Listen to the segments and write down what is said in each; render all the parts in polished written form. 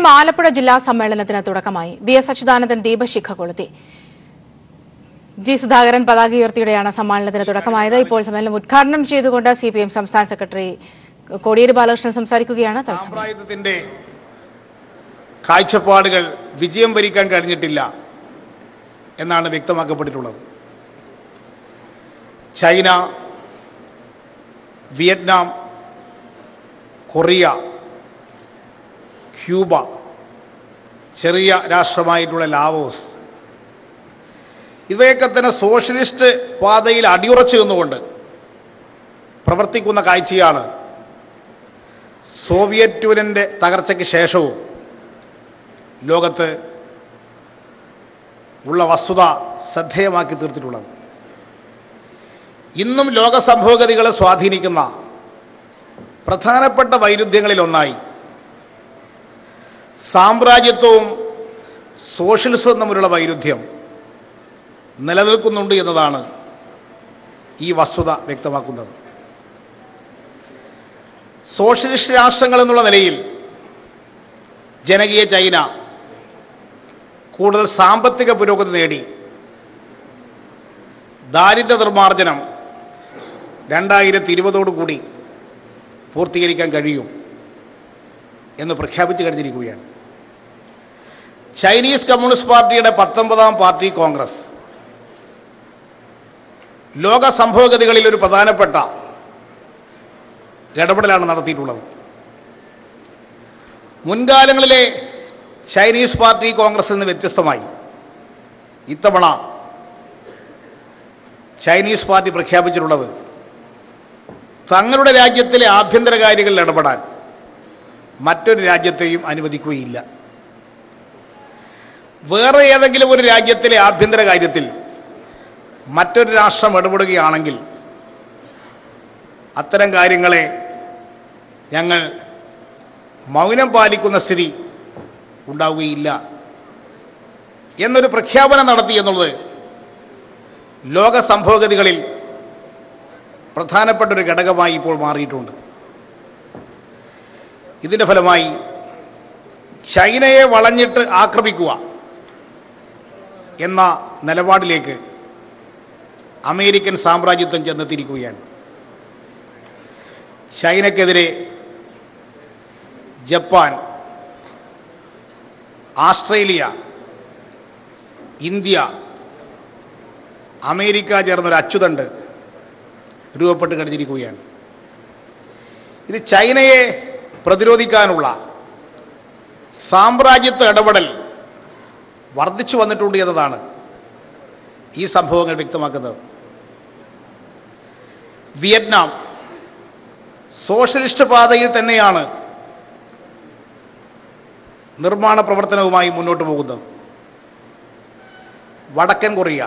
CPM Alappuzha ജില്ലാ സമ്മേളനത്തിന് തുടക്കമായി. BS അച്യുതാനന്ദൻ ദീപശിഖ കൊളുത്തി. G. സുധാകരൻ പതാക ഉയർത്തിയോടെയാണ് സമ്മേളനത്തിന് തുടക്കമായത്. ഇപ്പോൾ സമ്മേളനം ഉദ്ഘാടനം ചെയ്തുകൊണ്ട് CPM സംസ്ഥാന സെക്രട്ടറി കോടിയേരി ബാലകൃഷ്ണൻ സംസാരിക്കുകയാണ്. സാമ്രാജ്യത്തിന്റെ കാഴ്ചപ്പാടുകൾ വിജയം വരിക്കാൻ കഴിഞ്ഞിട്ടില്ല എന്നാണ് വ്യക്തമാക്കപ്പെട്ടിട്ടുള്ളത്. ചൈന, വിയറ്റ്നാം, കൊറിയ, ക്യൂബ, ചെറിയ രാഷ്ട്രമായിട്ടുള്ള ലാവോസ്, ഇവയൊക്കെ തന്നെ സോഷ്യലിസ്റ്റ് പാതയിൽ അടിയുറച്ചു നിന്നുകൊണ്ട് പ്രവർത്തിക്കുന്ന കാഴ്ചയാണ് സോവിയറ്റ് യൂണിയൻ്റെ തകർച്ചയ്ക്ക് ശേഷവും ലോകത്ത് ഉള്ള വസ്തുത ശ്രദ്ധേയമാക്കി തീർത്തിട്ടുള്ളത്. ഇന്നും ലോക സംഭവഗതികളെ സ്വാധീനിക്കുന്ന പ്രധാനപ്പെട്ട വൈരുദ്ധ്യങ്ങളിലൊന്നായി സാമ്രാജ്യത്വവും സോഷ്യലിസവും തമ്മിലുള്ള വൈരുദ്ധ്യം നിലനിൽക്കുന്നുണ്ട് എന്നതാണ് ഈ വസ്തുത വ്യക്തമാക്കുന്നത്. സോഷ്യലിസ്റ്റ് രാഷ്ട്രങ്ങൾ എന്നുള്ള നിലയിൽ ജനകീയ ചൈന കൂടുതൽ സാമ്പത്തിക പുരോഗതി നേടി ദാരിദ്ര്യ നിർമ്മാർജ്ജനം 2020 പൂർത്തീകരിക്കാൻ കഴിയും എന്ന് പ്രഖ്യാപിച്ചു കഴിഞ്ഞിരിക്കുകയാണ്. ചൈനീസ് കമ്മ്യൂണിസ്റ്റ് പാർട്ടിയുടെ 19ാം പാർട്ടി കോൺഗ്രസ് ലോക സംഭവഗതികളിൽ ഒരു പ്രധാനപ്പെട്ട ഇടപെടലാണ് നടത്തിയിട്ടുള്ളത്. മുൻകാലങ്ങളിലെ ചൈനീസ് പാർട്ടി കോൺഗ്രസിൽ നിന്ന് വ്യത്യസ്തമായി ഇത്തവണ ചൈനീസ് പാർട്ടി പ്രഖ്യാപിച്ചിട്ടുള്ളത് തങ്ങളുടെ രാജ്യത്തിലെ ആഭ്യന്തര കാര്യങ്ങളിൽ ഇടപെടാൻ മറ്റൊരു രാജ്യത്തെയും അനുവദിക്കുകയില്ല. വേറെ ഏതെങ്കിലും ഒരു രാജ്യത്തിലെ ആഭ്യന്തര കാര്യത്തിൽ മറ്റൊരു രാഷ്ട്രം ഇടപെടുകയാണെങ്കിൽ അത്തരം കാര്യങ്ങളെ ഞങ്ങൾ മൗനം പാലിക്കുന്ന സ്ഥിതി ഉണ്ടാവുകയില്ല എന്നൊരു പ്രഖ്യാപനം നടത്തി എന്നുള്ളത് ലോക സംഭവഗതികളിൽ പ്രധാനപ്പെട്ട ഒരു ഘടകമായി ഇപ്പോൾ മാറിയിട്ടുണ്ട്. ഇതിൻ്റെ ഫലമായി ചൈനയെ വളഞ്ഞിട്ട് ആക്രമിക്കുക എന്ന നിലപാടിലേക്ക് അമേരിക്കൻ സാമ്രാജ്യത്വം ചെന്നെത്തിയിരിക്കുകയാണ്. ചൈനയ്ക്കെതിരെ ജപ്പാൻ, ഓസ്ട്രേലിയ, ഇന്ത്യ, അമേരിക്ക ചേർന്നൊരു അച്ചുതണ്ട് രൂപപ്പെട്ട് കഴിഞ്ഞിരിക്കുകയാണ്. ഇത് ചൈനയെ പ്രതിരോധിക്കാനുള്ള സാമ്രാജ്യത്വ ഇടപെടൽ വർദ്ധിച്ചു വന്നിട്ടുണ്ട് എന്നതാണ് ഈ സംഭവങ്ങൾ വ്യക്തമാക്കുന്നത്. വിയറ്റ്നാം സോഷ്യലിസ്റ്റ് പാതയിൽ തന്നെയാണ് നിർമ്മാണ പ്രവർത്തനവുമായി മുന്നോട്ട് പോകുന്നത്. വടക്കൻ കൊറിയ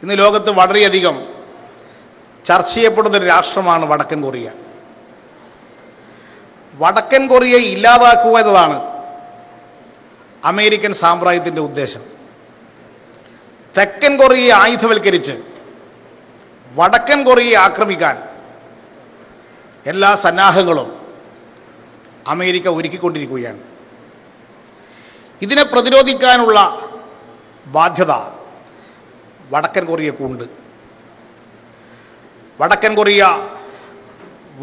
ഇന്ന് ലോകത്ത് വളരെയധികം ചർച്ച ചെയ്യപ്പെടുന്നൊരു രാഷ്ട്രമാണ് വടക്കൻ കൊറിയ. വടക്കൻ കൊറിയയെ ഇല്ലാതാക്കുക എന്നതാണ് അമേരിക്കൻ സാമ്രാജ്യത്തിൻ്റെ ഉദ്ദേശം. തെക്കൻ കൊറിയയെ ആയുധവൽക്കരിച്ച് വടക്കൻ കൊറിയയെ ആക്രമിക്കാൻ എല്ലാ സന്നാഹങ്ങളും അമേരിക്ക ഒരുക്കിക്കൊണ്ടിരിക്കുകയാണ്. ഇതിനെ പ്രതിരോധിക്കാനുള്ള ബാധ്യത വടക്കൻ കൊറിയക്കുണ്ട്. വടക്കൻ കൊറിയ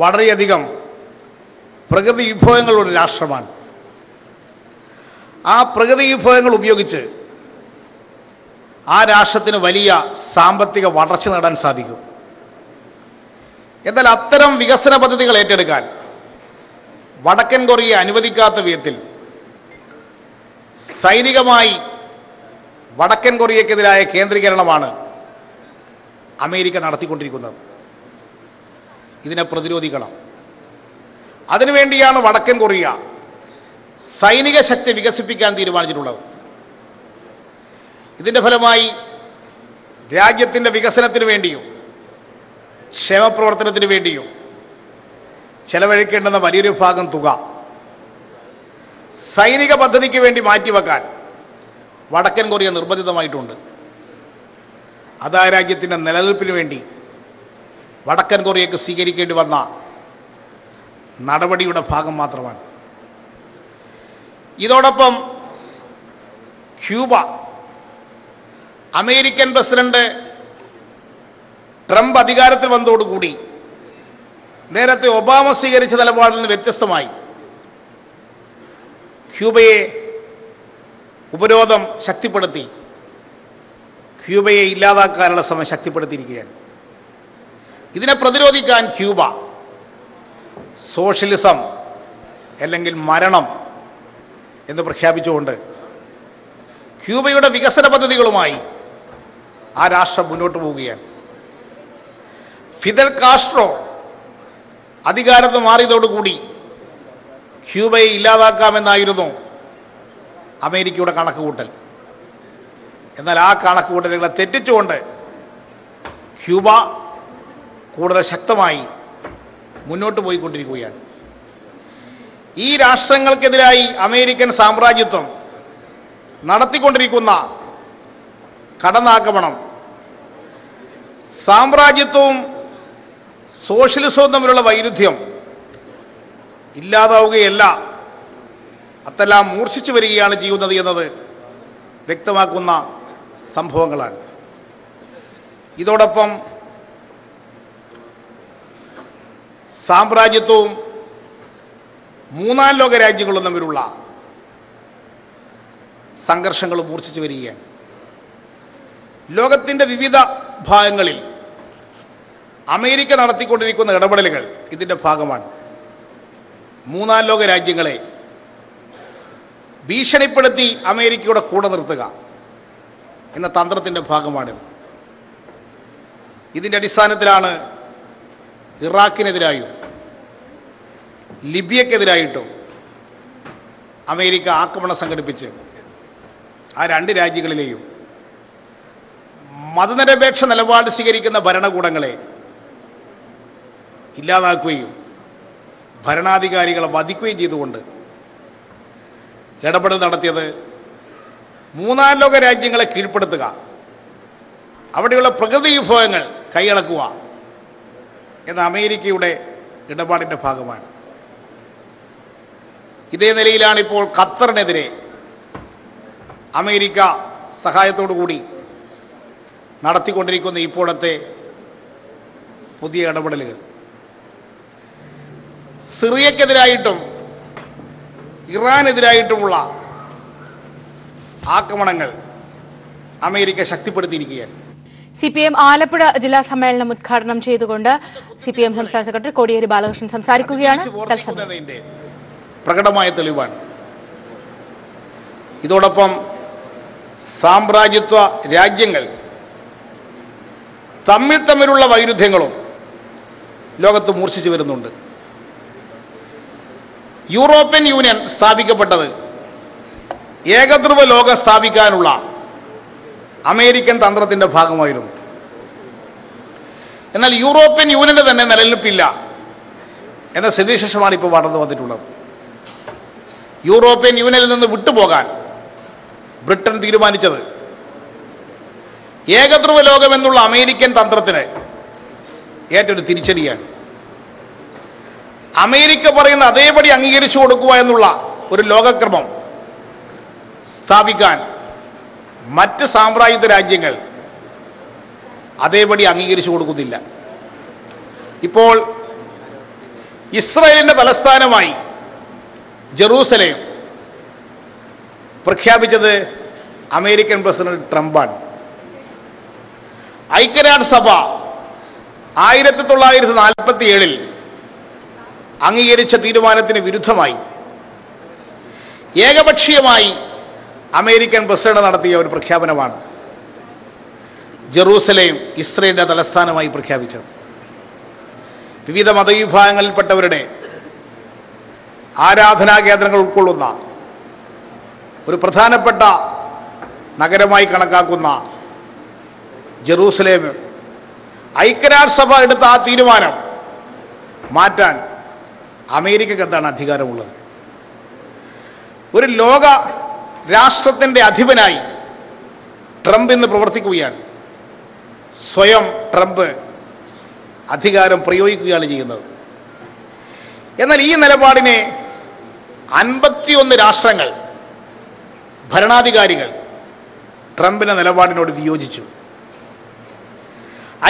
വളരെയധികം പ്രകൃതി വിഭവങ്ങളുള്ള രാഷ്ട്രമാണ്. ആ പ്രകൃതി വിഭവങ്ങൾ ഉപയോഗിച്ച് ആ രാഷ്ട്രത്തിന് വലിയ സാമ്പത്തിക വളർച്ച നേടാൻ സാധിക്കും. എന്നാൽ അത്തരം വികസന പദ്ധതികൾ ഏറ്റെടുക്കാൻ വടക്കൻ കൊറിയയെ അനുവദിക്കാത്ത വിധത്തിൽ സൈനികമായി വടക്കൻ കൊറിയക്കെതിരായ കേന്ദ്രീകരണമാണ് അമേരിക്ക നടത്തിക്കൊണ്ടിരിക്കുന്നത്. ഇതിനെ പ്രതിരോധിക്കണം. അതിനുവേണ്ടിയാണ് വടക്കൻ കൊറിയ സൈനിക ശക്തി വികസിപ്പിക്കാൻ തീരുമാനിച്ചിട്ടുള്ളത്. ഇതിൻ്റെ ഫലമായി രാജ്യത്തിൻ്റെ വികസനത്തിന് വേണ്ടിയും ക്ഷേമപ്രവർത്തനത്തിന് വേണ്ടിയും ചെലവഴിക്കേണ്ടുന്ന വലിയൊരു ഭാഗം തുക സൈനിക പദ്ധതിക്ക് വേണ്ടി മാറ്റിവെക്കാൻ വടക്കൻ കൊറിയ നിർബന്ധിതമായിട്ടുണ്ട്. അത് ആ രാജ്യത്തിൻ്റെ നിലനിൽപ്പിന് വേണ്ടി വടക്കൻ കൊറിയയ്ക്ക് സ്വീകരിക്കേണ്ടി വന്ന നടപടിയുടെ ഭാഗം മാത്രമാണ്. ഇതോടൊപ്പം ക്യൂബ, അമേരിക്കൻ പ്രസിഡന്റ് ട്രംപ് അധികാരത്തിൽ വന്നതോടുകൂടി നേരത്തെ ഒബാമ സ്വീകരിച്ച നിലപാടിൽ നിന്ന് വ്യത്യസ്തമായി ക്യൂബയെ ഉപരോധം ശക്തിപ്പെടുത്തി ക്യൂബയെ ഇല്ലാതാക്കാനുള്ള ശ്രമം ശക്തിപ്പെടുത്തിയിരിക്കുകയാണ്. ഇതിനെ പ്രതിരോധിക്കാൻ ക്യൂബ സോഷ്യലിസം അല്ലെങ്കിൽ മരണം എന്ന് പ്രഖ്യാപിച്ചുകൊണ്ട് ക്യൂബയുടെ വികസന പദ്ധതികളുമായി ആ രാഷ്ട്രം മുന്നോട്ട് പോവുകയാണ്. ഫിദൽ കാസ്ട്രോ അധികാരത്ത് മാറിയതോടുകൂടി ക്യൂബയെ ഇല്ലാതാക്കാമെന്നായിരുന്നു അമേരിക്കയുടെ കണക്കുകൂട്ടൽ. എന്നാൽ ആ കണക്കുകൂട്ടലുകളെ തെറ്റിച്ചുകൊണ്ട് ക്യൂബ കൂടുതൽ ശക്തമായി മുന്നോട്ട് പോയിക്കൊണ്ടിരിക്കുകയാണ്. ഈ രാഷ്ട്രങ്ങൾക്കെതിരായി അമേരിക്കൻ സാമ്രാജ്യത്വം നടത്തിക്കൊണ്ടിരിക്കുന്ന കടന്നാക്രമണം സാമ്രാജ്യത്വവും സോഷ്യലിസവും തമ്മിലുള്ള വൈരുദ്ധ്യം ഇല്ലാതാവുകയല്ല, അതെല്ലാം മൂർച്ഛിച്ചു വരികയാണ് ചെയ്യുന്നത് എന്നത് വ്യക്തമാക്കുന്ന സംഭവങ്ങളാണ്. ഇതോടൊപ്പം സാമ്രാജ്യത്വവും മൂന്നാം ലോക രാജ്യങ്ങളും തമ്മിലുള്ള സംഘർഷങ്ങൾ മൂർച്ഛിച്ചു വരികയാണ്. ലോകത്തിൻ്റെ വിവിധ ഭാഗങ്ങളിൽ അമേരിക്ക നടത്തിക്കൊണ്ടിരിക്കുന്ന ഇടപെടലുകൾ ഇതിൻ്റെ ഭാഗമാണ്. മൂന്നാം ലോക രാജ്യങ്ങളെ ഭീഷണിപ്പെടുത്തി അമേരിക്കയുടെ കൂടെ നിർത്തുക എന്ന തന്ത്രത്തിൻ്റെ ഭാഗമാണിത്. ഇതിൻ്റെ അടിസ്ഥാനത്തിലാണ് ഇറാഖിനെതിരായും ലിബിയക്കെതിരായിട്ടും അമേരിക്ക ആക്രമണം സംഘടിപ്പിച്ച് ആ രണ്ട് രാജ്യങ്ങളിലെയും മതനിരപേക്ഷ നിലപാട് സ്വീകരിക്കുന്ന ഭരണകൂടങ്ങളെ ഇല്ലാതാക്കുകയും ഭരണാധികാരികളെ വധിക്കുകയും ചെയ്തുകൊണ്ട് ഇടപെടൽ നടത്തിയത് മൂന്നാം ലോക രാജ്യങ്ങളെ കീഴ്പ്പെടുത്തുക, അവിടെയുള്ള പ്രകൃതി വിഭവങ്ങൾ കൈയടക്കുക എന്ന അമേരിക്കയുടെ ഇടപാടിൻ്റെ ഭാഗമാണ്. ഇതേ നിലയിലാണ് ഇപ്പോൾ ഖത്തറിനെതിരെ അമേരിക്ക സഹായത്തോടു കൂടി നടത്തിക്കൊണ്ടിരിക്കുന്ന ഇപ്പോഴത്തെ പുതിയ ഇടപെടലുകൾ. സിറിയക്കെതിരായിട്ടും ഇറാനെതിരായിട്ടുമുള്ള ആക്രമണങ്ങൾ അമേരിക്ക ശക്തിപ്പെടുത്തിയിരിക്കുകയാണ്. CPM ആലപ്പുഴ ജില്ലാ സമ്മേളനം ഉദ്ഘാടനം ചെയ്തുകൊണ്ട് CPM സംസ്ഥാന സെക്രട്ടറി കോടിയേരി ബാലകൃഷ്ണൻ സംസാരിക്കുകയാണ്. പ്രകടമായ തെളിവാണ്. ഇതോടൊപ്പം സാമ്രാജ്യത്വ രാജ്യങ്ങൾ തമ്മിലുള്ള വൈരുദ്ധ്യങ്ങളും ലോകത്ത് മൂർച്ഛിച്ചു വരുന്നുണ്ട്. യൂറോപ്യൻ യൂണിയൻ സ്ഥാപിക്കപ്പെട്ടത് ഏകധ്രുവ ലോകം സ്ഥാപിക്കാനുള്ള അമേരിക്കൻ തന്ത്രത്തിൻ്റെ ഭാഗമായിരുന്നു. എന്നാൽ യൂറോപ്യൻ യൂണിയൻ്റെ തന്നെ നിലനിൽപ്പില്ല എന്ന സ്ഥിതിവിശേഷമാണ് ഇപ്പോൾ വളർന്നു വന്നിട്ടുള്ളത്. യൂറോപ്യൻ യൂണിയനിൽ നിന്ന് വിട്ടുപോകാൻ ബ്രിട്ടൻ തീരുമാനിച്ചത് ഏകധ്രുവ ലോകം എന്നുള്ള അമേരിക്കൻ തന്ത്രത്തിന് ഏറ്റൊരു തിരിച്ചടിയാണ്. അമേരിക്ക പറയുന്ന അതേപടി അംഗീകരിച്ചു കൊടുക്കുക എന്നുള്ള ഒരു ലോകക്രമം സ്ഥാപിക്കാൻ മറ്റ് സാമ്രാജ്യത്വ രാജ്യങ്ങൾ അതേപടി അംഗീകരിച്ചു കൊടുക്കുന്നില്ല. ഇപ്പോൾ ഇസ്രായേലിൻ്റെ തലസ്ഥാനമായി ജെറൂസലേം പ്രഖ്യാപിച്ചത് അമേരിക്കൻ പ്രസിഡന്റ് ട്രംപാണ്. ഐക്യരാഷ്ട്രസഭ 1947 അംഗീകരിച്ച തീരുമാനത്തിന് വിരുദ്ധമായി ഏകപക്ഷീയമായി അമേരിക്കൻ പ്രസിഡന്റ് നടത്തിയ ഒരു പ്രഖ്യാപനമാണ് ജെറൂസലേം ഇസ്രയേലിൻ്റെ തലസ്ഥാനമായി പ്രഖ്യാപിച്ചത്. വിവിധ മതവിഭാഗങ്ങളിൽപ്പെട്ടവരുടെ ആരാധനാ കേന്ദ്രങ്ങൾ ഉൾക്കൊള്ളുന്ന ഒരു പ്രധാനപ്പെട്ട നഗരമായി കണക്കാക്കുന്ന ജെറൂസലേം ഐക്യരാഷ്ട്രസഭ എടുത്ത ആ തീരുമാനം മാറ്റാൻ അമേരിക്കക്ക് എന്താണ് അധികാരമുള്ളത്? ഒരു ലോക രാഷ്ട്രത്തിൻ്റെ അധിപനായി ട്രംപ് ഇന്ന് പ്രവർത്തിക്കുകയാണ്. സ്വയം ട്രംപ് അധികാരം പ്രയോഗിക്കുകയാണ് ചെയ്യുന്നത്. എന്നാൽ ഈ നിലപാടിനെ 51 രാഷ്ട്രങ്ങൾ ഭരണാധികാരികൾ ട്രംപിന്റെ നിലപാടിനോട് വിയോജിച്ചു.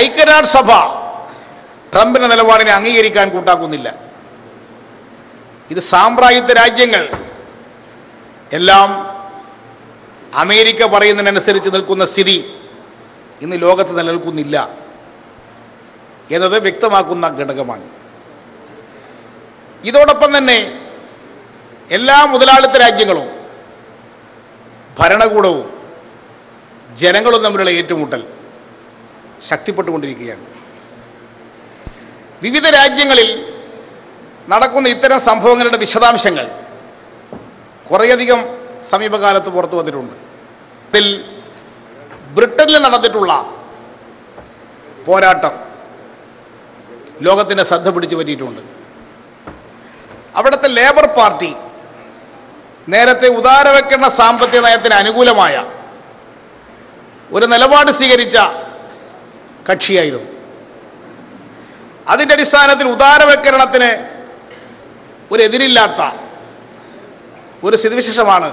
ഐക്യരാഷ്ട്രസഭ ട്രംപിന്റെ നിലപാടിനെ അംഗീകരിക്കാൻ കൂട്ടാക്കുന്നില്ല. ഇത് സാമ്രാജ്യത്വ രാജ്യങ്ങൾ എല്ലാം അമേരിക്ക പറയുന്നതിനനുസരിച്ച് നിൽക്കുന്ന സ്ഥിതി ഇന്ന് ലോകത്ത് നിലനിൽക്കുന്നില്ല എന്നത് വ്യക്തമാക്കുന്ന ഘടകമാണ്. ഇതോടൊപ്പം തന്നെ എല്ലാ മുതലാളിത്ത രാജ്യങ്ങളും ഭരണകൂടവും ജനങ്ങളും തമ്മിലുള്ള ഏറ്റുമുട്ടൽ ശക്തിപ്പെട്ടുകൊണ്ടിരിക്കുകയാണ്. വിവിധ രാജ്യങ്ങളിൽ നടക്കുന്ന ഇത്തരം സംഭവങ്ങളുടെ വിശദാംശങ്ങൾ കുറേയധികം സമീപകാലത്ത് പുറത്തു വന്നിട്ടുണ്ട്. ഇതിൽ ബ്രിട്ടനിൽ നടന്നിട്ടുള്ള പോരാട്ടം ലോകത്തിൻ്റെ ശ്രദ്ധ പിടിച്ചു പറ്റിയിട്ടുണ്ട്. അവിടുത്തെ ലേബർ പാർട്ടി നേരത്തെ ഉദാരവൽക്കരണ സാമ്പത്തിക നയത്തിന് അനുകൂലമായ ഒരു നിലപാട് സ്വീകരിച്ച കക്ഷിയായിരുന്നു. അതിൻ്റെ അടിസ്ഥാനത്തിൽ ഉദാരവൽക്കരണത്തിന് ഒരു എതിരില്ലാത്ത ഒരു സ്ഥിതിവിശേഷമാണ്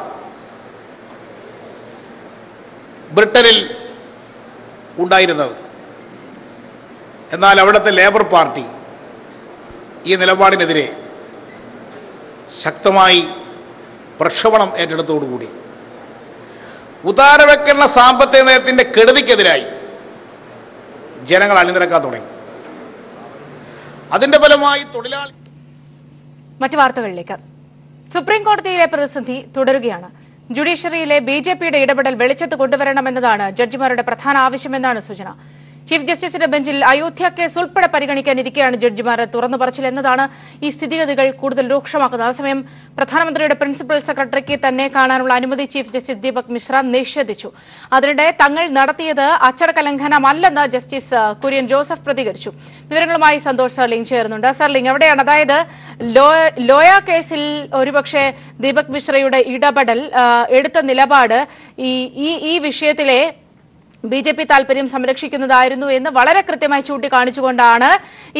ബ്രിട്ടനിൽ ഉണ്ടായിരുന്നത്. എന്നാൽ അവിടുത്തെ ലേബർ പാർട്ടി ഈ നിലപാടിനെതിരെ ശക്തമായി പ്രക്ഷോഭണം ഏറ്റെടുത്തോടുകൂടി ഉദാരവൽക്കരണ സാമ്പത്തിക നയത്തിൻ്റെ കെടുതിക്കെതിരായി ജനങ്ങൾ അണിനിരക്കാൻ തുടങ്ങി. അതിന്റെ ഫലമായി തൊഴിലാളി. മറ്റു വാർത്തകളിലേക്ക്. സുപ്രീം കോടതിയിലെ പ്രതിസന്ധി തുടരുകയാണ്. ജുഡീഷ്യറിയിലെ BJPയുടെ ഇടപെടൽ വെളിച്ചത്ത് കൊണ്ടുവരണമെന്നതാണ് ജഡ്ജിമാരുടെ പ്രധാന ആവശ്യമെന്നാണ് സൂചന. ചീഫ് ജസ്റ്റിസിന്റെ ബെഞ്ചിൽ അയോധ്യ കേസ് ഉൾപ്പെടെ പരിഗണിക്കാനിരിക്കെയാണ് ജഡ്ജിമാരെ തുറന്നു പറച്ചിൽ എന്നതാണ് ഈ സ്ഥിതിഗതികൾ കൂടുതൽ രൂക്ഷമാക്കുന്നത്. അതേസമയം പ്രധാനമന്ത്രിയുടെ പ്രിൻസിപ്പൽ സെക്രട്ടറിക്ക് തന്നെ കാണാനുള്ള അനുമതി ചീഫ് ജസ്റ്റിസ് ദീപക് മിശ്ര നിഷേധിച്ചു. അതിനിടെ തങ്ങൾ നടത്തിയത് അച്ചടക്ക ലംഘനമല്ലെന്ന് ജസ്റ്റിസ് കുര്യൻ ജോസഫ് പ്രതികരിച്ചു. വിവരങ്ങളുമായി സന്തോഷ് സർലിംഗ് ചേരുന്നുണ്ട്. സർലിംഗ്, എവിടെയാണ്, അതായത് ലോയ കേസിൽ ഒരുപക്ഷെ ദീപക് മിശ്രയുടെ ഇടപെടൽ, എടുത്ത നിലപാട് ഈ വിഷയത്തിലെ BJP താൽപര്യം സംരക്ഷിക്കുന്നതായിരുന്നു എന്ന് വളരെ കൃത്യമായി ചൂണ്ടിക്കാണിച്ചുകൊണ്ടാണ്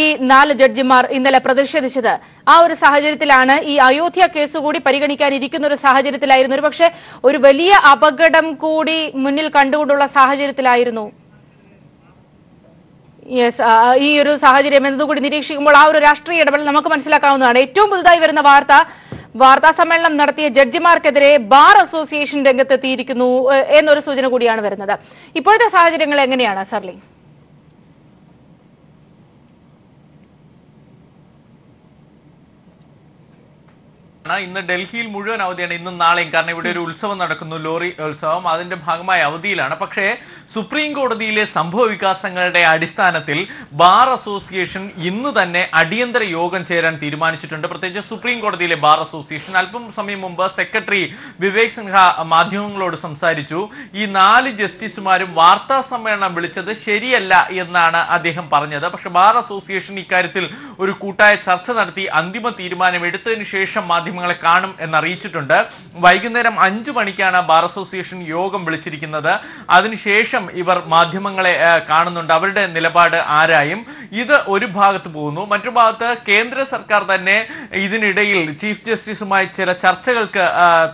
ഈ 4 ജഡ്ജിമാർ ഇന്നലെ പ്രതിഷേധിച്ചത്. ആ ഒരു സാഹചര്യത്തിലാണ് ഈ അയോധ്യ കേസ് കൂടി പരിഗണിക്കാനിരിക്കുന്ന ഒരു സാഹചര്യത്തിലായിരുന്നു, ഒരുപക്ഷെ ഒരു വലിയ അപകടം കൂടി മുന്നിൽ കണ്ടുകൊണ്ടുള്ള സാഹചര്യത്തിലായിരുന്നു ഈ ഒരു സാഹചര്യം എന്നതുകൂടി നിരീക്ഷിക്കുമ്പോൾ ആ ഒരു രാഷ്ട്രീയ ഇടപെടൽ നമുക്ക് മനസ്സിലാക്കാവുന്നതാണ്. ഏറ്റവും പുതുതായി വരുന്ന വാർത്താ സമ്മേളനം നടത്തിയ ജഡ്ജിമാർക്കെതിരെ ബാർ അസോസിയേഷൻ രംഗത്തെത്തിയിരിക്കുന്നു എന്നൊരു സൂചന കൂടിയാണ് വരുന്നത്. ഇപ്പോഴത്തെ സാഹചര്യങ്ങൾ എങ്ങനെയാണ് സർലി? ഇന്ന് ഡൽഹിയിൽ മുഴുവൻ അവധിയാണ്, ഇന്നും നാളെയും. കാരണം ഇവിടെ ഒരു ഉത്സവം നടക്കുന്നു, ലോറി ഉത്സവം. അതിന്റെ ഭാഗമായ അവധിയിലാണ്. പക്ഷേ സുപ്രീം കോടതിയിലെ സംഭവ വികാസങ്ങളുടെ അടിസ്ഥാനത്തിൽ ബാർ അസോസിയേഷൻ ഇന്ന് തന്നെ അടിയന്തര യോഗം ചേരാൻ തീരുമാനിച്ചിട്ടുണ്ട്. പ്രത്യേകിച്ച് സുപ്രീം കോടതിയിലെ ബാർ അസോസിയേഷൻ അല്പം സമയം മുമ്പ് സെക്രട്ടറി വിവേക് സിൻഹ മാധ്യമങ്ങളോട് സംസാരിച്ചു. ഈ 4 ജസ്റ്റിസുമാരും വാർത്താ സമ്മേളനം വിളിച്ചത് ശരിയല്ല എന്നാണ് അദ്ദേഹം പറഞ്ഞത്. പക്ഷെ ബാർ അസോസിയേഷൻ ഇക്കാര്യത്തിൽ ഒരു കൂട്ടായ ചർച്ച നടത്തി അന്തിമ തീരുമാനം എടുത്തതിന് ശേഷം മാധ്യമങ്ങളെ കാണും എന്നറിയിച്ചിട്ടുണ്ട്. വൈകുന്നേരം 5 മണിക്കാണ് ബാർ അസോസിയേഷൻ യോഗം വിളിച്ചിരിക്കുന്നത്. അതിനുശേഷം ഇവർ മാധ്യമങ്ങളെ കാണുന്നുണ്ട്, അവരുടെ നിലപാട് ആരായും. ഇത് ഒരു ഭാഗത്ത് പോകുന്നു. മറ്റു ഭാഗത്ത് കേന്ദ്ര സർക്കാർ തന്നെ ഇതിനിടയിൽ ചീഫ് ജസ്റ്റിസുമായി ചില ചർച്ചകൾക്ക്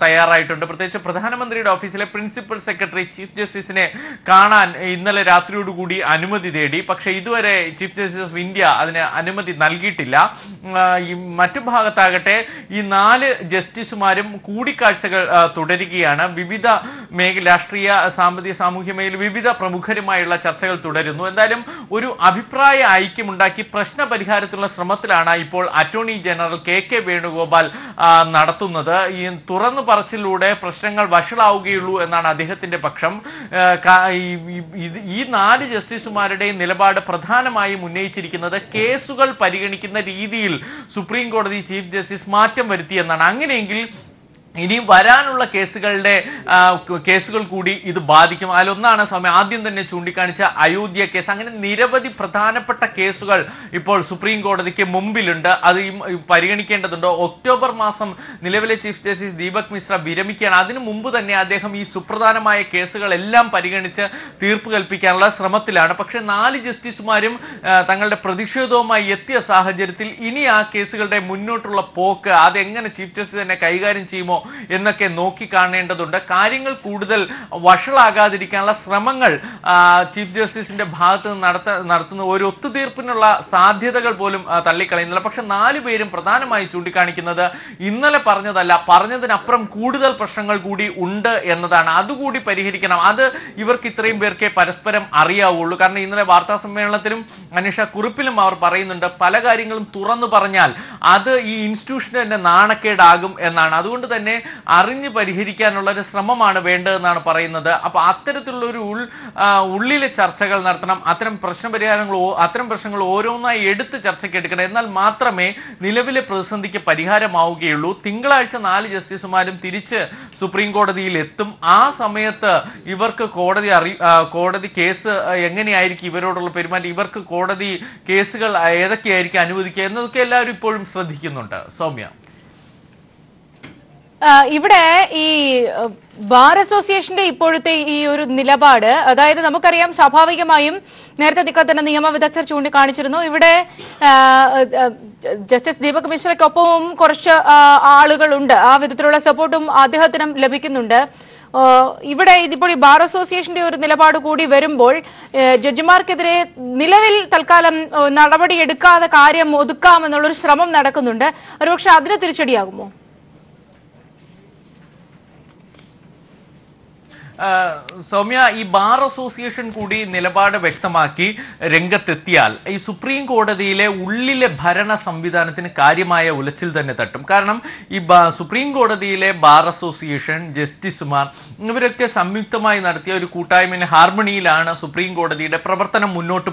തയ്യാറായിട്ടുണ്ട്. പ്രത്യേകിച്ച് പ്രധാനമന്ത്രിയുടെ ഓഫീസിലെ പ്രിൻസിപ്പൽ സെക്രട്ടറി ചീഫ് ജസ്റ്റിസിനെ കാണാൻ ഇന്നലെ രാത്രിയോടുകൂടി അനുമതി തേടി. പക്ഷേ ഇതുവരെ ചീഫ് ജസ്റ്റിസ് ഓഫ് ഇന്ത്യ അതിന് അനുമതി നൽകിയിട്ടില്ല. ഈ മറ്റു ഭാഗത്താകട്ടെ ഈ 4 ജസ്റ്റിസുമാരും കൂടിക്കാഴ്ചകൾ തുടരുകയാണ്. വിവിധ രാഷ്ട്രീയ, സാമ്പത്തിക, സാമൂഹ്യ മേഖല വിവിധ പ്രമുഖരുമായുള്ള ചർച്ചകൾ തുടരുന്നു. എന്തായാലും ഒരു അഭിപ്രായ ഐക്യമുണ്ടാക്കി പ്രശ്ന പരിഹാരത്തിലുള്ള ശ്രമത്തിലാണ് ഇപ്പോൾ അറ്റോർണി ജനറൽ KK വേണുഗോപാൽ നടത്തുന്നത്. ഈ തുറന്നു പറച്ചിലൂടെ പ്രശ്നങ്ങൾ വഷളാവുകയുള്ളൂ എന്നാണ് അദ്ദേഹത്തിന്റെ പക്ഷം. ഈ 4 ജസ്റ്റിസുമാരുടെയും നിലപാട് പ്രധാനമായും ഉന്നയിച്ചിരിക്കുന്നത് കേസുകൾ പരിഗണിക്കുന്ന രീതിയിൽ സുപ്രീം കോടതി ചീഫ് ജസ്റ്റിസ് മാറ്റം വരുത്തിയെന്നാണ്. അങ്ങനെയെങ്കിൽ ഇനി വരാനുള്ള കേസുകൾ കൂടി ഇത് ബാധിക്കും. അതിലൊന്നാണ് സമയം ആദ്യം തന്നെ ചൂണ്ടിക്കാണിച്ച അയോധ്യ കേസ്. അങ്ങനെ നിരവധി പ്രധാനപ്പെട്ട കേസുകൾ ഇപ്പോൾ സുപ്രീം കോടതിക്ക് മുമ്പിലുണ്ട്. അത് പരിഗണിക്കേണ്ടതുണ്ട്. ഒക്ടോബർ മാസം നിലവിലെ ചീഫ് ജസ്റ്റിസ് ദീപക് മിശ്ര വിരമിക്കുകയാണ്. അതിനു മുമ്പ് തന്നെ അദ്ദേഹം ഈ സുപ്രധാനമായ കേസുകളെല്ലാം പരിഗണിച്ച് തീർപ്പ് കൽപ്പിക്കാനുള്ള ശ്രമത്തിലാണ്. പക്ഷേ 4 ജസ്റ്റിസുമാരും തങ്ങളുടെ പ്രതിഷേധവുമായി എത്തിയ സാഹചര്യത്തിൽ ഇനി ആ കേസുകളുടെ മുന്നോട്ടുള്ള പോക്ക് അതെങ്ങനെ ചീഫ് ജസ്റ്റിസ് തന്നെ കൈകാര്യം ചെയ്യുമോ എന്നൊക്കെ നോക്കി കാണേണ്ടതുണ്ട്. കാര്യങ്ങൾ കൂടുതൽ വഷളാകാതിരിക്കാനുള്ള ശ്രമങ്ങൾ ചീഫ് ജസ്റ്റിസിന്റെ ഭാഗത്ത് നിന്ന് നടത്തുന്ന ഒരു ഒത്തുതീർപ്പിനുള്ള സാധ്യതകൾ പോലും തള്ളിക്കളയുന്നില്ല. പക്ഷെ 4 പേരും പ്രധാനമായി ചൂണ്ടിക്കാണിക്കുന്നത് ഇന്നലെ പറഞ്ഞതിനപ്പുറം കൂടുതൽ പ്രശ്നങ്ങൾ കൂടി ഉണ്ട് എന്നതാണ്. അതുകൂടി പരിഹരിക്കണം. അത് ഇവർക്ക് ഇത്രയും പേർക്ക് പരസ്പരം അറിയാവുള്ളൂ. കാരണം ഇന്നലെ വാർത്താ സമ്മേളനത്തിലും അനീഷ കുറിപ്പിലും അവർ പറയുന്നുണ്ട്, പല കാര്യങ്ങളും തുറന്നു പറഞ്ഞാൽ അത് ഈ ഇൻസ്റ്റിറ്റ്യൂഷന് തന്നെ നാണക്കേടാകും എന്നാണ്. അതുകൊണ്ട് തന്നെ അറിഞ്ഞ് പരിഹരിക്കാനുള്ള ഒരു ശ്രമമാണ് വേണ്ടതെന്നാണ് പറയുന്നത്. അപ്പൊ അത്തരത്തിലുള്ള ഒരു ഉള്ളിലെ ചർച്ചകൾ നടത്തണം. അത്തരം പ്രശ്നങ്ങൾ ഓരോന്നായി എടുത്ത് ചർച്ചയ്ക്ക് എടുക്കണം. എന്നാൽ മാത്രമേ നിലവിലെ പ്രതിസന്ധിക്ക് പരിഹാരമാവുകയുള്ളൂ. തിങ്കളാഴ്ച 4 ജസ്റ്റിസുമാരും തിരിച്ച് സുപ്രീം കോടതിയിൽ എത്തും. ആ സമയത്ത് ഇവർക്ക് കോടതി കേസ് എങ്ങനെയായിരിക്കും, ഇവരോടുള്ള പെരുമാറ്റം, ഇവർക്ക് കോടതി കേസുകൾ ഏതൊക്കെയായിരിക്കും അനുവദിക്കുക എന്നതൊക്കെ എല്ലാവരും ഇപ്പോഴും ശ്രദ്ധിക്കുന്നുണ്ട്. സൗമ്യ, ഇവിടെ ഈ ബാർ അസോസിയേഷന്റെ ഇപ്പോഴത്തെ ഈ ഒരു നിലപാട്, അതായത് നമുക്കറിയാം സ്വാഭാവികമായും നേരത്തെ തന്നെ നിയമവിദഗ്ധർ ചൂണ്ടിക്കാണിച്ചിരുന്നു, ഇവിടെ ജസ്റ്റിസ് ദീപക് മിശ്രയ്ക്കൊപ്പവും കുറച്ച് ആളുകളുണ്ട്, ആ വിധത്തിലുള്ള സപ്പോർട്ടും അദ്ദേഹത്തിനും ലഭിക്കുന്നുണ്ട്. ഇവിടെ ഇതിപ്പോൾ ഈ ബാർ അസോസിയേഷന്റെ ഒരു നിലപാട് കൂടി വരുമ്പോൾ ജഡ്ജിമാർക്കെതിരെ നിലവിൽ തൽക്കാലം നടപടി എടുക്കാതെ കാര്യം ഒതുക്കാമെന്നുള്ളൊരു ശ്രമം നടക്കുന്നുണ്ട്. ഒരുപക്ഷെ അതിന് തിരിച്ചടിയാകുമോ? സൗമ്യ, ഈ ബാർ അസോസിയേഷൻ കൂടി നിലപാട് വ്യക്തമാക്കി രംഗത്തെത്തിയാൽ ഈ സുപ്രീം കോടതിയിലെ ഉള്ളിലെ ഭരണ സംവിധാനത്തിന് കാര്യമായ ഉലച്ചിൽ തന്നെ തട്ടും. കാരണം ഈ സുപ്രീം കോടതിയിലെ ബാർ അസോസിയേഷൻ, ജസ്റ്റിസുമാർ ഇവരൊക്കെ സംയുക്തമായി നടത്തിയ ഒരു കൂട്ടായ്മ ഹാർമണിയിലാണ് സുപ്രീം കോടതിയുടെ പ്രവർത്തനം മുന്നോട്ട്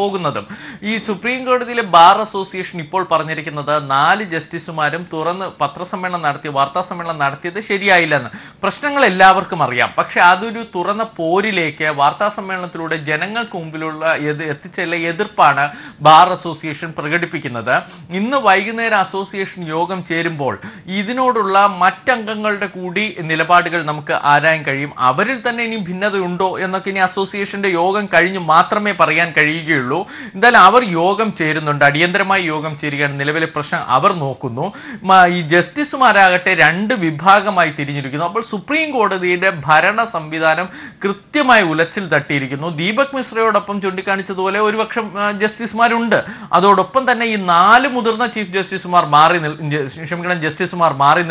പോകുന്നതും. ഈ സുപ്രീം കോടതിയിലെ ബാർ അസോസിയേഷൻ ഇപ്പോൾ പറഞ്ഞിരിക്കുന്നത് 4 ജസ്റ്റിസുമാരും തുറന്ന് വാർത്താ സമ്മേളനം നടത്തിയത് ശരിയായില്ലെന്ന്. പ്രശ്നങ്ങൾ എല്ലാവർക്കും അറിയാം. പക്ഷെ അതൊരു തുറന്ന പോരിലേക്ക് വാർത്താ സമ്മേളനത്തിലൂടെ ജനങ്ങൾക്ക് മുമ്പിലുള്ള എത്തിച്ചുള്ള എതിർപ്പാണ് ബാർ അസോസിയേഷൻ പ്രകടിപ്പിക്കുന്നത്. ഇന്ന് വൈകുന്നേരം അസോസിയേഷൻ യോഗം ചേരുമ്പോൾ ഇതിനോടുള്ള മറ്റംഗങ്ങളുടെ കൂടി നിലപാടുകൾ നമുക്ക് ആരായാൻ കഴിയും. അവരിൽ തന്നെ ഇനി ഭിന്നതയുണ്ടോ എന്നൊക്കെ ഇനി അസോസിയേഷന്റെ യോഗം കഴിഞ്ഞ് മാത്രമേ പറയാൻ കഴിയുകയുള്ളൂ. എന്തായാലും അവർ യോഗം ചേരുന്നുണ്ട്, അടിയന്തരമായി യോഗം ചേരുകയാണ്. നിലവിലെ പ്രശ്നം അവർ നോക്കുന്നു. ഈ ജസ്റ്റിസുമാരാകട്ടെ 2 വിഭാഗമായി തിരിഞ്ഞിരിക്കുന്നു. അപ്പോൾ സുപ്രീം കോടതിയുടെ ഭരണ സംവിധാനം കൃത്യമായി ഉലച്ചിൽ തട്ടിയിരിക്കുന്നു. ദീപക് മിശ്രയോടൊപ്പം ചൂണ്ടിക്കാണിച്ചതുപോലെ ഒരുപക്ഷം ജസ്റ്റിസുമാരുണ്ട്. അതോടൊപ്പം തന്നെ ഈ 4 മുതിർന്ന ജസ്റ്റിസുമാർ മാറി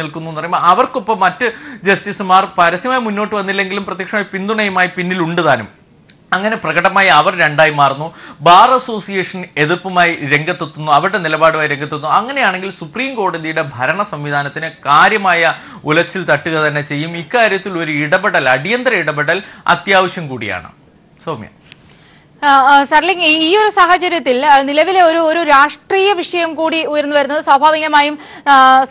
നിൽക്കുന്നു എന്ന് പറയുമ്പോൾ അവർക്കൊപ്പം മറ്റ് ജസ്റ്റിസുമാർ പരസ്യമായി മുന്നോട്ട് വന്നില്ലെങ്കിലും പ്രത്യക്ഷമായി പിന്തുണയുമായി പിന്നിലുണ്ട് താനും. അങ്ങനെ പ്രകടമായി അവർ 2ആയി മാറുന്നു. ബാർ അസോസിയേഷൻ എതിർപ്പുമായി രംഗത്തെത്തുന്നു, അവരുടെ നിലപാടുമായി രംഗത്തെത്തുന്നു. അങ്ങനെയാണെങ്കിൽ സുപ്രീം കോടതിയുടെ ഭരണ സംവിധാനത്തിന് കാര്യമായ ഉലച്ചിൽ തട്ടുക തന്നെ ചെയ്യും. ഇക്കാര്യത്തിൽ ഒരു അടിയന്തര ഇടപെടൽ അത്യാവശ്യം കൂടിയാണ്. സൗമ്യ, സർലിംഗ്, ഈ ഒരു സാഹചര്യത്തിൽ നിലവിലെ ഒരു രാഷ്ട്രീയ വിഷയം കൂടി ഉയർന്നു വരുന്നത് സ്വാഭാവികമായും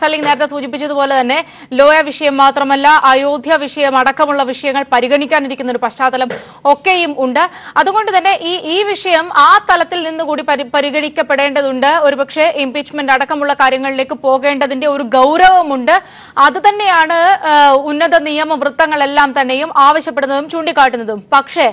സർലിംഗ് നേരത്തെ സൂചിപ്പിച്ചതുപോലെ തന്നെ ലോയ വിഷയം മാത്രമല്ല, അയോധ്യ വിഷയം അടക്കമുള്ള വിഷയങ്ങൾ പരിഗണിക്കാനിരിക്കുന്ന ഒരു പശ്ചാത്തലം ഒക്കെയും ഉണ്ട്. അതുകൊണ്ട് തന്നെ ഈ വിഷയം ആ തലത്തിൽ നിന്നുകൂടി പരിഗണിക്കപ്പെടേണ്ടതുണ്ട്. ഒരുപക്ഷെ ഇംപീച്ച്മെന്റ് അടക്കമുള്ള കാര്യങ്ങളിലേക്ക് പോകേണ്ടതിന്റെ ഒരു ഗൗരവമുണ്ട്. അത് തന്നെയാണ് ഉന്നത നിയമവൃത്തങ്ങളെല്ലാം തന്നെയും ആവശ്യപ്പെടുന്നതും ചൂണ്ടിക്കാട്ടുന്നതും. പക്ഷേ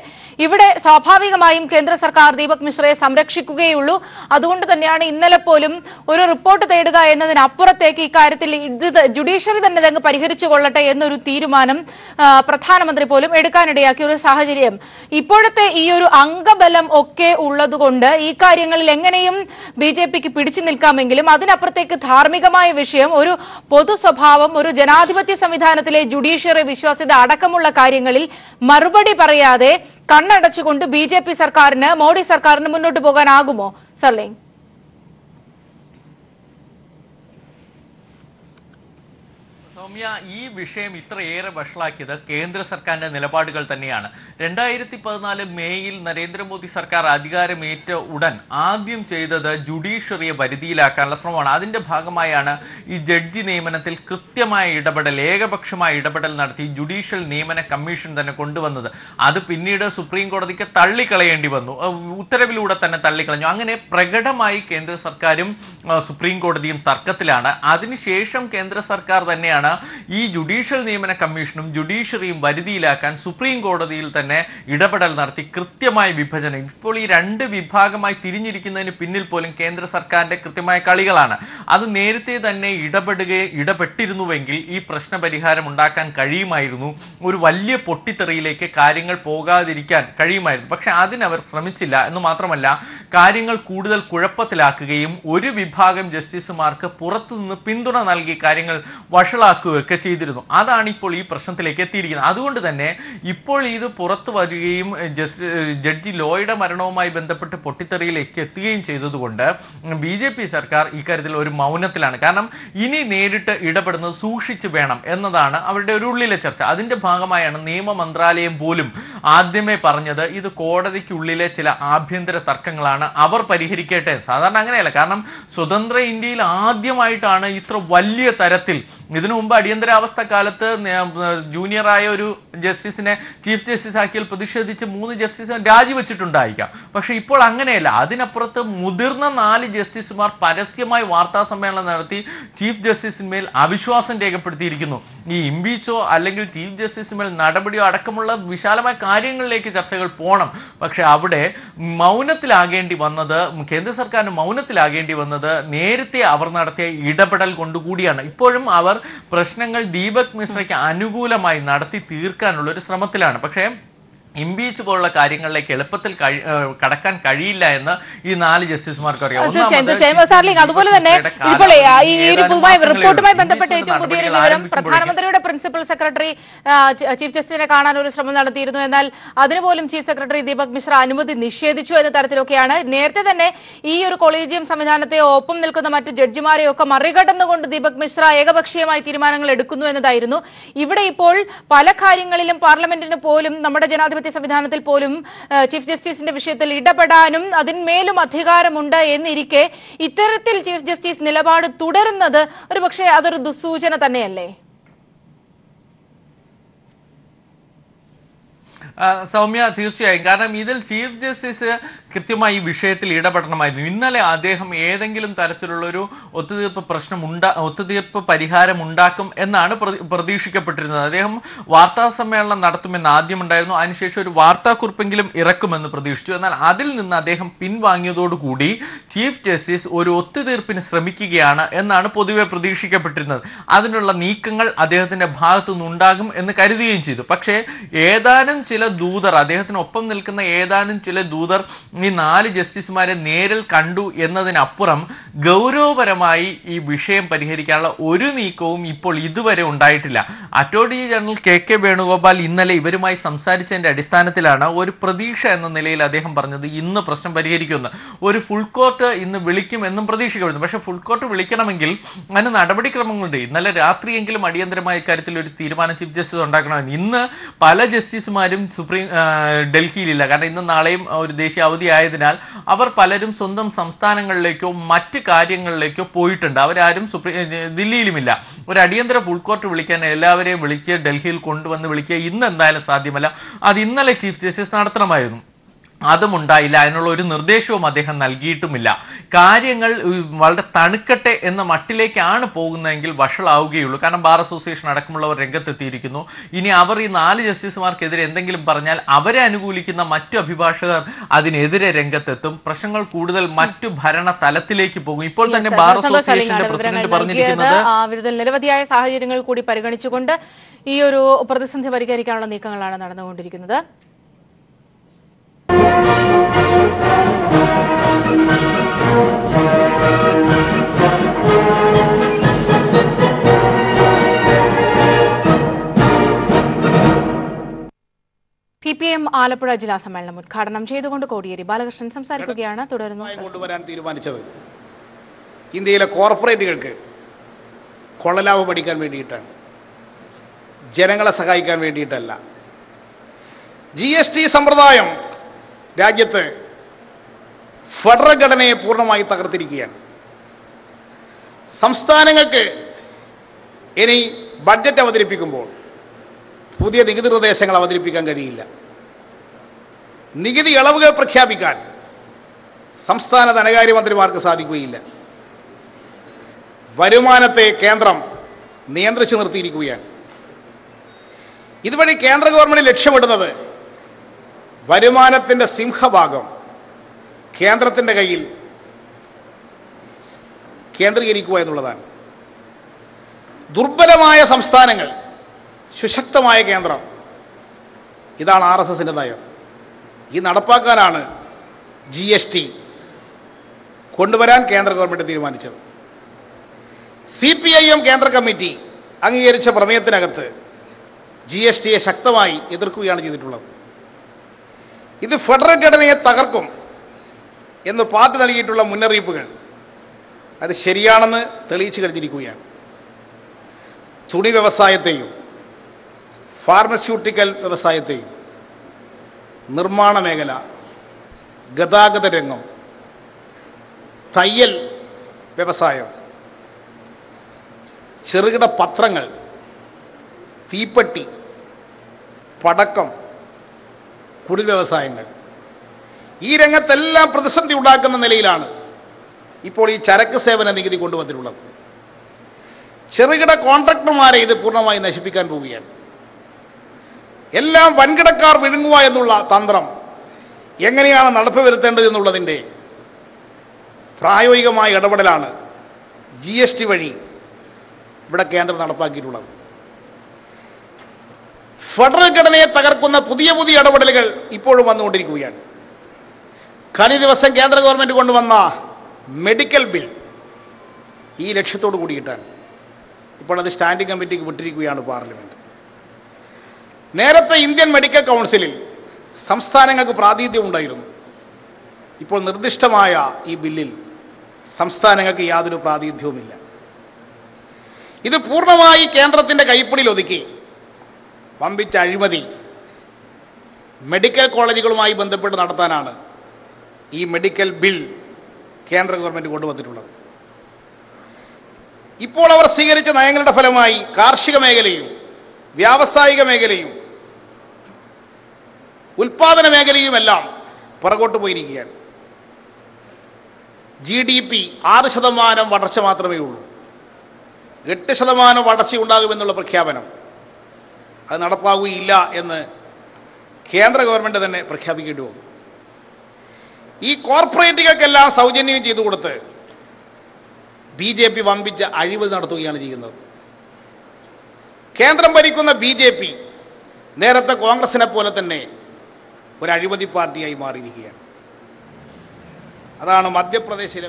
ഇവിടെ സ്വാഭാവികമായും കേന്ദ്ര സർക്കാർ ദീപക് മിശ്രയെ സംരക്ഷിക്കുകയുള്ളൂ. അതുകൊണ്ട് തന്നെയാണ് ഇന്നലെ പോലും ഒരു റിപ്പോർട്ട് തേടുക എന്നതിനപ്പുറത്തേക്ക് ഇക്കാര്യത്തിൽ ഇത് ജുഡീഷ്യറി തന്നെ അങ്ങ് പരിഹരിച്ചു കൊള്ളട്ടെ എന്നൊരു തീരുമാനം പ്രധാനമന്ത്രി പോലും എടുക്കാനിടയാക്കിയ ഒരു സാഹചര്യം. ഇപ്പോഴത്തെ ഈ ഒരു അംഗബലം ഒക്കെ ഉള്ളതുകൊണ്ട് ഈ കാര്യങ്ങളിൽ എങ്ങനെയും BJPക്ക് പിടിച്ചു നിൽക്കാമെങ്കിലും അതിനപ്പുറത്തേക്ക് ധാർമ്മികമായ വിഷയം, ഒരു പൊതു സ്വഭാവം, ഒരു ജനാധിപത്യ സംവിധാനത്തിലെ ജുഡീഷ്യറി വിശ്വാസ്യത അടക്കമുള്ള കാര്യങ്ങളിൽ മറുപടി പറയാതെ കണ്ണടച്ചുകൊണ്ട് BJP സർക്കാരിന്, മോഡി സർക്കാരിന് മുന്നോട്ട് പോകാനാകുമോ സർലിംഗ്? സൗമ്യ, ഈ വിഷയം ഇത്രയേറെ വഷളാക്കിയത് കേന്ദ്ര സർക്കാരിന്റെ നിലപാടുകൾ തന്നെയാണ്. 2014 മേയിൽ നരേന്ദ്രമോദി സർക്കാർ അധികാരമേറ്റ ഉടൻ ആദ്യം ചെയ്തത് ജുഡീഷ്യറിയെ വരുതിയിലാക്കാനുള്ള ശ്രമമാണ്. അതിന്റെ ഭാഗമായാണ് ഈ ജഡ്ജി നിയമനത്തിൽ കൃത്യമായ ഇടപെടൽ, ഏകപക്ഷമായ ഇടപെടൽ നടത്തി ജുഡീഷ്യൽ നിയമന കമ്മീഷൻ തന്നെ കൊണ്ടുവന്നത്. അത് പിന്നീട് സുപ്രീം കോടതിക്ക് തള്ളിക്കളയേണ്ടി വന്നു, ഉത്തരവിലൂടെ തന്നെ തള്ളിക്കളഞ്ഞു. അങ്ങനെ പ്രകടമായി കേന്ദ്ര സർക്കാരും സുപ്രീം കോടതിയും തർക്കത്തിലാണ്. അതിനുശേഷം കേന്ദ്ര സർക്കാർ തന്നെയാണ് ഈ ജുഡീഷ്യൽ നിയമന കമ്മീഷനും ജുഡീഷ്യറിയും വരുതിയിലാക്കാൻ സുപ്രീം കോടതിയിൽ തന്നെ ഇടപെടൽ നടത്തി കൃത്യമായ വിഭജനം. ഇപ്പോൾ ഈ രണ്ട് വിഭാഗമായി തിരിഞ്ഞിരിക്കുന്നതിന് പിന്നിൽ പോലും കേന്ദ്ര സർക്കാരിന്റെ കൃത്യമായ കളികളാണ്. അത് നേരത്തെ തന്നെ ഇടപെട്ടിരുന്നുവെങ്കിൽ ഈ പ്രശ്ന പരിഹാരം ഉണ്ടാക്കാൻ കഴിയുമായിരുന്നു, ഒരു വലിയ പൊട്ടിത്തെറിയിലേക്ക് കാര്യങ്ങൾ പോകാതിരിക്കാൻ കഴിയുമായിരുന്നു. പക്ഷെ അതിനവർ ശ്രമിച്ചില്ല എന്ന് മാത്രമല്ല, കാര്യങ്ങൾ കൂടുതൽ കുഴപ്പത്തിലാക്കുകയും ഒരു വിഭാഗം ജസ്റ്റിസുമാർക്ക് പുറത്തുനിന്ന് പിന്തുണ നൽകി കാര്യങ്ങൾ വഷളാക്കുകയൊക്കെ ചെയ്തിരുന്നു. അതാണ് ഇപ്പോൾ ഈ പ്രശ്നത്തിലേക്ക് എത്തിയിരിക്കുന്നത്. അതുകൊണ്ട് തന്നെ ഇപ്പോൾ ഇത് പുറത്തു വരികയും ജഡ്ജി ലോയുടെ മരണവുമായി ബന്ധപ്പെട്ട് പൊട്ടിത്തെറിയിലേക്ക് എത്തുകയും ചെയ്തതുകൊണ്ട് BJP സർക്കാർ ഇക്കാര്യത്തിൽ ഒരു മൗനത്തിലാണ്. കാരണം ഇനി നേരിട്ട് ഇടപെടുന്നത് സൂക്ഷിച്ചു വേണം എന്നതാണ് അവരുടെ ഒരു ഉള്ളിലെ ചർച്ച. അതിന്റെ ഭാഗമായാണ് നിയമ മന്ത്രാലയം പോലും ആദ്യമേ പറഞ്ഞത് ഇത് കോടതിക്കുള്ളിലെ ചില ആഭ്യന്തര തർക്കങ്ങളാണ്, അവർ പരിഹരിക്കട്ടെ. സാധാരണ അങ്ങനെയല്ല. കാരണം സ്വതന്ത്ര ഇന്ത്യയിൽ ആദ്യമായിട്ടാണ് ഇത്ര വലിയ തരത്തിൽ, ഇതിനു മുമ്പ് അടിയന്തരാവസ്ഥ കാലത്ത് ജൂനിയറായ ഒരു ജസ്റ്റിസിനെ ചീഫ് ജസ്റ്റിസ് ആക്കിയാൽ പ്രതിഷേധിച്ച് 3 ജസ്റ്റിസ് രാജിവെച്ചിട്ടുണ്ടായിരിക്കാം. പക്ഷെ ഇപ്പോൾ അങ്ങനെയല്ല. അതിനപ്പുറത്ത് മുതിർന്ന 4 ജസ്റ്റിസുമാർ പരസ്യമായി വാർത്താ സമ്മേളനം നടത്തി ചീഫ് ജസ്റ്റിസിന്മേൽ അവിശ്വാസം രേഖപ്പെടുത്തിയിരിക്കുന്നു. ഈ ഇംപീച്ചോ അല്ലെങ്കിൽ ചീഫ് ജസ്റ്റിസിന്മേൽ നടപടിയോ അടക്കമുള്ള വിശാലമായ കാര്യങ്ങളിലേക്ക് ചർച്ചകൾ പോകണം. പക്ഷെ അവിടെ മൗനത്തിലാകേണ്ടി വന്നത്, കേന്ദ്ര സർക്കാരിന് മൗനത്തിലാകേണ്ടി വന്നത് നേരത്തെ അവർ നടത്തിയ ഇടപെടൽ കൊണ്ടുകൂടിയാണ്. ഇപ്പോഴും അവർ പ്രശ്നങ്ങൾ ദീപക് മിശ്രയ്ക്ക് അനുകൂലമായി നടത്തി തീർക്കാനുള്ള ഒരു ശ്രമത്തിലാണ്. പക്ഷേ ഇംപീച്ച് പോലുള്ള കാര്യങ്ങളിലേക്ക് എളുപ്പത്തിൽ കടക്കാൻ കഴിയില്ല എന്ന് ഈ 4 ജസ്റ്റിസുമാർക്ക് അറിയാം. അതുപോലെ തന്നെ ഇപ്പോൾ ഈ ഒരു പുതുമായ റിപ്പോർട്ടുമായി ബന്ധപ്പെട്ട് ഏറ്റവും പുതിയൊരു വിവരം, പ്രധാനമന്ത്രിയുടെ പ്രിൻസിപ്പൽ സെക്രട്ടറി ചീഫ് ജസ്റ്റിസിനെ കാണാൻ ഒരു ശ്രമം നടത്തിയിരുന്നു. എന്നാൽ അതിനുപോലും ചീഫ് സെക്രട്ടറി ദീപക് മിശ്ര അനുമതി നിഷേധിച്ചു എന്ന തരത്തിലൊക്കെയാണ്. നേരത്തെ തന്നെ ഈ ഒരു കൊളീജിയം സംവിധാനത്തെ ഒപ്പം നിൽക്കുന്ന മറ്റ് ജഡ്ജിമാരെയൊക്കെ മറികടന്നുകൊണ്ട് ദീപക് മിശ്ര ഏകപക്ഷീയമായി തീരുമാനങ്ങൾ എടുക്കുന്നു എന്നതായിരുന്നു. ഇവിടെ ഇപ്പോൾ പല കാര്യങ്ങളിലും പാർലമെന്റിന് പോലും, നമ്മുടെ ജനാധിപത്യ സംവിധാനത്തിൽ പോലും ചീഫ് ജസ്റ്റിസിന്റെ വിഷയത്തിൽ ഇടപെടാനും അതിന്മേലും അധികാരമുണ്ട് എന്നിരിക്കെ ഇത്തരത്തിൽ ചീഫ് ജസ്റ്റിസ് നിലപാട് തുടരുന്നത് ഒരുപക്ഷെ അതൊരു ദുസ്സൂചന തന്നെയല്ലേ? സൗമ്യ, തീർച്ചയായും. കാരണം ഇതിൽ ചീഫ് ജസ്റ്റിസ് കൃത്യമായി ഈ വിഷയത്തിൽ ഇടപെടണമായിരുന്നു. ഇന്നലെ അദ്ദേഹം ഏതെങ്കിലും തരത്തിലുള്ളൊരു ഒത്തുതീർപ്പ് പരിഹാരം ഉണ്ടാക്കും എന്നാണ് പ്രതീക്ഷിക്കപ്പെട്ടിരുന്നത്. അദ്ദേഹം വാർത്താ സമ്മേളനം നടത്തുമെന്ന് ആദ്യമുണ്ടായിരുന്നു. അതിനുശേഷം ഒരു വാർത്താക്കുറിപ്പെങ്കിലും ഇറക്കുമെന്ന് പ്രതീക്ഷിച്ചു. എന്നാൽ അതിൽ നിന്ന് അദ്ദേഹം പിൻവാങ്ങിയതോടുകൂടി ചീഫ് ജസ്റ്റിസ് ഒരു ഒത്തുതീർപ്പിന് ശ്രമിക്കുകയാണ് എന്നാണ് പൊതുവെ പ്രതീക്ഷിക്കപ്പെട്ടിരുന്നത്. അതിനുള്ള നീക്കങ്ങൾ അദ്ദേഹത്തിന്റെ ഭാഗത്തു നിന്നുണ്ടാകും എന്ന് കരുതുകയും ചെയ്തു. പക്ഷേ ഏതാനും ചില ദൂതർ, അദ്ദേഹത്തിനൊപ്പം നിൽക്കുന്ന ഏതാനും ചില ദൂതർ ഈ 4 ജസ്റ്റിസുമാരെ നേരിൽ കണ്ടു എന്നതിനപ്പുറം ഗൗരവപരമായി ഈ വിഷയം പരിഹരിക്കാനുള്ള ഒരു നീക്കവും ഇപ്പോൾ ഇതുവരെ ഉണ്ടായിട്ടില്ല. അറ്റോർണി ജനറൽ KK വേണുഗോപാൽ ഇന്നലെ ഇവരുമായി സംസാരിച്ചതിന്റെ അടിസ്ഥാനത്തിലാണ് ഒരു പ്രതീക്ഷ എന്ന നിലയിൽ അദ്ദേഹം പറഞ്ഞത് ഇന്ന് പ്രശ്നം പരിഹരിക്കുമെന്ന്. ഒരു ഫുൾ കോർട്ട് ഇന്ന് വിളിക്കും എന്നും പ്രതീക്ഷിക്കപ്പെടുന്നു. പക്ഷെ ഫുൾ കോർട്ട് വിളിക്കണമെങ്കിൽ അതിന് നടപടിക്രമങ്ങളുണ്ട്. ഇന്നലെ രാത്രിയെങ്കിലും അടിയന്തരമായ ഇക്കാര്യത്തിൽ ഒരു തീരുമാനം ചീഫ് ജസ്റ്റിസ് ഉണ്ടാക്കണമെന്ന്. ഇന്ന് പല ജസ്റ്റിസുമാരും ഡൽഹിയിലില്ല. കാരണം ഇന്നും നാളെയും ഒരു ദേശീയ അവധി ആയതിനാൽ അവർ പലരും സ്വന്തം സംസ്ഥാനങ്ങളിലേക്കോ മറ്റ് കാര്യങ്ങളിലേക്കോ പോയിട്ടുണ്ട്. അവരാരും ദില്ലിയിലുമില്ല. ഒരു അടിയന്തര ഫുൾ കോർട്ട് വിളിക്കാൻ എല്ലാവരെയും വിളിച്ച് ഡൽഹിയിൽ കൊണ്ടുവന്ന് വിളിക്കുക ഇന്ന് എന്തായാലും സാധ്യമല്ല. അത് ഇന്നലെ ചീഫ് ജസ്റ്റിസ് നടത്തണമായിരുന്നു. അതും ഉണ്ടായില്ല. അതിനുള്ള ഒരു നിർദ്ദേശവും അദ്ദേഹം നൽകിയിട്ടുമില്ല. കാര്യങ്ങൾ വളരെ തണുക്കട്ടെ എന്ന മട്ടിലേക്കാണ് പോകുന്നതെങ്കിൽ വഷളാവുകയുള്ളൂ. കാരണം ബാർ അസോസിയേഷൻ അടക്കമുള്ളവർ രംഗത്തെത്തിയിരിക്കുന്നു. ഇനി അവർ ഈ 4 ജസ്റ്റിസുമാർക്കെതിരെ എന്തെങ്കിലും പറഞ്ഞാൽ അവരെ അനുകൂലിക്കുന്ന മറ്റു അഭിഭാഷകർ അതിനെതിരെ രംഗത്തെത്തും. പ്രശ്നങ്ങൾ കൂടുതൽ മറ്റു ഭരണ തലത്തിലേക്ക് പോകും. ഇപ്പോൾ തന്നെ ബാർ അസോസിയേഷന്റെ പ്രസിഡന്റ് പറഞ്ഞിരിക്കുന്നത് നിരവധിയായ സാഹചര്യങ്ങൾ കൂടി പരിഗണിച്ചുകൊണ്ട് ഈ ഒരു പ്രതിസന്ധി പരിഹരിക്കാനുള്ള നീക്കങ്ങളാണ് നടന്നുകൊണ്ടിരിക്കുന്നത്. CPM ആലപ്പുഴ ജില്ലാ സമ്മേളനം ഉദ്ഘാടനം ചെയ്തുകൊണ്ട് കോടിയേരി ബാലകൃഷ്ണൻ സംസാരിക്കുകയാണ്. തുടരുന്നു. കൊണ്ടുവരാൻ തീരുമാനിച്ചത് ഇന്ത്യയിലെ കോർപ്പറേറ്റുകൾക്ക് കൊള്ളലാഭം പഠിക്കാൻ വേണ്ടിയിട്ടാണ്, ജനങ്ങളെ സഹായിക്കാൻ വേണ്ടിയിട്ടല്ല. GST സമ്പ്രദായം രാജ്യത്ത് ഫെഡറൽ ഘടനയെ പൂർണ്ണമായി തകർത്തിരിക്കുകയാണ്. സംസ്ഥാനങ്ങൾക്ക് ഇനി ബഡ്ജറ്റ് അവതരിപ്പിക്കുമ്പോൾ പുതിയ നികുതി നിർദ്ദേശങ്ങൾ അവതരിപ്പിക്കാൻ കഴിയില്ല. നികുതി ഇളവുകൾ പ്രഖ്യാപിക്കാൻ സംസ്ഥാന ധനകാര്യമന്ത്രിമാർക്ക് സാധിക്കുകയില്ല. വരുമാനത്തെ കേന്ദ്രം നിയന്ത്രിച്ചു നിർത്തിയിരിക്കുകയാണ്. ഇതുവഴി കേന്ദ്ര ഗവൺമെന്റ് ലക്ഷ്യമിടുന്നത് വരുമാനത്തിൻ്റെ സിംഹഭാഗം കേന്ദ്രത്തിൻ്റെ കയ്യിൽ കേന്ദ്രീകരിക്കുക എന്നുള്ളതാണ്. ദുർബലമായ സംസ്ഥാനങ്ങൾ, സുശക്തമായ കേന്ദ്രം, ഇതാണ് RSSന്റെ നയം. ഈ നടപ്പാക്കാനാണ് GST കൊണ്ടുവരാൻ കേന്ദ്ര ഗവൺമെൻറ് തീരുമാനിച്ചത്. CPIM കേന്ദ്ര കമ്മിറ്റി അംഗീകരിച്ച പ്രമേയത്തിനകത്ത് GSTയെ ശക്തമായി എതിർക്കുകയാണ് ചെയ്തിട്ടുള്ളത്. ഇത് ഫെഡറൽ ഘടനയെ തകർക്കും എന്ന് പാർട്ടി നൽകിയിട്ടുള്ള മുന്നറിയിപ്പുകൾ അത് ശരിയാണെന്ന് തെളിയിച്ചു കഴിഞ്ഞിരിക്കുകയാണ്. തുണി വ്യവസായത്തെയും ഫാർമസ്യൂട്ടിക്കൽ വ്യവസായത്തെയും, നിർമ്മാണ മേഖല, ഗതാഗത രംഗം, തയ്യൽ വ്യവസായം, ചെറുകിട പത്രങ്ങൾ, തീപ്പെട്ടി, പടക്കം, കുടിൽ വ്യവസായങ്ങൾ, ഈ രംഗത്തെല്ലാം പ്രതിസന്ധി ഉണ്ടാക്കുന്ന നിലയിലാണ് ഇപ്പോൾ ഈ ചരക്ക് സേവന നികുതി കൊണ്ടുവന്നിട്ടുള്ളത്. ചെറുകിട കോൺട്രാക്ടർമാരെ ഇത് പൂർണ്ണമായി നശിപ്പിക്കാൻ പോവുകയാണ്. എല്ലാം വൻകിടക്കാർ വിഴുങ്ങുക എന്നുള്ള തന്ത്രം എങ്ങനെയാണ് നടപ്പ് വരുത്തേണ്ടത് എന്നുള്ളതിൻ്റെ പ്രായോഗികമായ ഇടപെടലാണ് GST വഴി ഇവിടെ കേന്ദ്രം നടപ്പാക്കിയിട്ടുള്ളത്. ഫെഡറൽ ഘടനയെ തകർക്കുന്ന പുതിയ പുതിയ ഇടപെടലുകൾ ഇപ്പോഴും വന്നുകൊണ്ടിരിക്കുകയാണ്. കഴിഞ്ഞ ദിവസം കേന്ദ്ര ഗവൺമെൻറ് കൊണ്ടുവന്ന മെഡിക്കൽ ബിൽ ഈ ലക്ഷ്യത്തോടു കൂടിയിട്ടാണ്. ഇപ്പോൾ അത് സ്റ്റാൻഡിംഗ് കമ്മിറ്റിക്ക് വിട്ടിരിക്കുകയാണ് പാർലമെൻറ്റ്. നേരത്തെ ഇന്ത്യൻ മെഡിക്കൽ കൗൺസിലിൽ സംസ്ഥാനങ്ങൾക്ക് പ്രാതിനിധ്യം ഉണ്ടായിരുന്നു. ഇപ്പോൾ നിർദ്ദിഷ്ടമായ ഈ ബില്ലിൽ സംസ്ഥാനങ്ങൾക്ക് യാതൊരു പ്രാതിനിധ്യവുമില്ല. ഇത് പൂർണ്ണമായി കേന്ദ്രത്തിൻ്റെ കൈപ്പിടിയിൽ ഒതുക്കി വമ്പിച്ച അഴിമതി മെഡിക്കൽ കോളേജുകളുമായി ബന്ധപ്പെട്ട് നടത്താനാണ് ഈ മെഡിക്കൽ ബിൽ കേന്ദ്ര ഗവൺമെൻറ് കൊണ്ടുവന്നിട്ടുള്ളത്. ഇപ്പോൾ അവർ സ്വീകരിച്ച നയങ്ങളുടെ ഫലമായി കാർഷിക മേഖലയും വ്യാവസായിക മേഖലയും ഉൽപാദന മേഖലയുമെല്ലാം പുറകോട്ട് പോയിരിക്കുകയാണ്. GDP 6% വളർച്ച മാത്രമേ ഉള്ളൂ. 8% വളർച്ച ഉണ്ടാകുമെന്നുള്ള പ്രഖ്യാപനം അത് നടപ്പാവുകയില്ല എന്ന് കേന്ദ്ര ഗവൺമെൻറ് തന്നെ പ്രഖ്യാപിക്കേണ്ടി വന്നു. ഈ കോർപ്പറേറ്റുകൾക്കെല്ലാം സൗജന്യം ചെയ്തു കൊടുത്ത് BJP വമ്പിച്ച അഴിമതി നടത്തുകയാണ് ചെയ്യുന്നത്. കേന്ദ്രം ഭരിക്കുന്ന BJP നേരത്തെ കോൺഗ്രസിനെ പോലെ തന്നെ ഒരു അഴിമതി പാർട്ടിയായി മാറിയിരിക്കുകയാണ്. അതാണ് മധ്യപ്രദേശിലെ.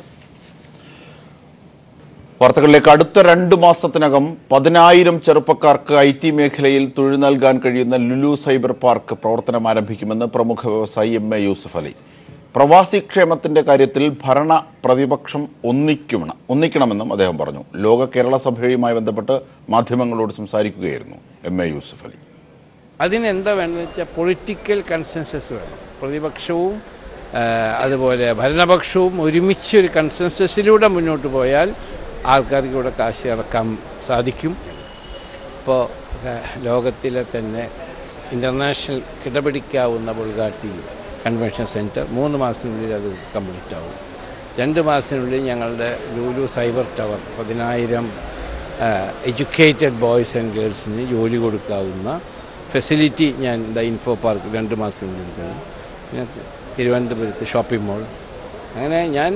വാർത്തകളിലേക്ക്. അടുത്ത 2 മാസത്തിനകം 10,000 ചെറുപ്പക്കാർക്ക് IT മേഖലയിൽ തൊഴിൽ നൽകാൻ കഴിയുന്ന ലുലു സൈബർ പാർക്ക് പ്രവർത്തനം ആരംഭിക്കുമെന്ന് പ്രമുഖ വ്യവസായി MA യൂസഫ് അലി. പ്രവാസി ക്ഷേമത്തിന്റെ കാര്യത്തിൽ ഭരണ പ്രതിപക്ഷം ഒന്നിക്കണമെന്നും അദ്ദേഹം പറഞ്ഞു. ലോക കേരള സഭയുമായി ബന്ധപ്പെട്ട് മാധ്യമങ്ങളോട് സംസാരിക്കുകയായിരുന്നു MA യൂസഫ് അലി. അതിനെന്താ വേണ്ടതെന്ന് വെച്ചാൽ പൊളിറ്റിക്കൽ കൺസെൻസസ് വേണം. പ്രതിപക്ഷവും അതുപോലെ ഭരണപക്ഷവും ഒരുമിച്ച് ഒരു കൺസെൻസസിലൂടെ മുന്നോട്ട് പോയാൽ ആൾക്കാർക്ക് ഇവിടെ കാശ് ഇറക്കാൻ സാധിക്കും. ഇപ്പോൾ ലോകത്തിലെ തന്നെ ഇൻ്റർനാഷണൽ കിടപിടിക്കാവുന്ന ബുൾഗാട്ടി കൺവെൻഷൻ സെൻറ്റർ 3 മാസത്തിനുള്ളിൽ അത് കംപ്ലീറ്റ് ആവും. 2 മാസത്തിനുള്ളിൽ ഞങ്ങളുടെ Lulu cyber tower 10,000 educated boys and ഗേൾസിന് ജോലി കൊടുക്കാവുന്ന ഫെസിലിറ്റി ഞാൻ ഇൻഫോ പാർക്ക് 2 മാസത്തിനുള്ളിൽ എടുക്കുന്നു. പിന്നെ തിരുവനന്തപുരത്ത് ഷോപ്പിംഗ് മോൾ. അങ്ങനെ ഞാൻ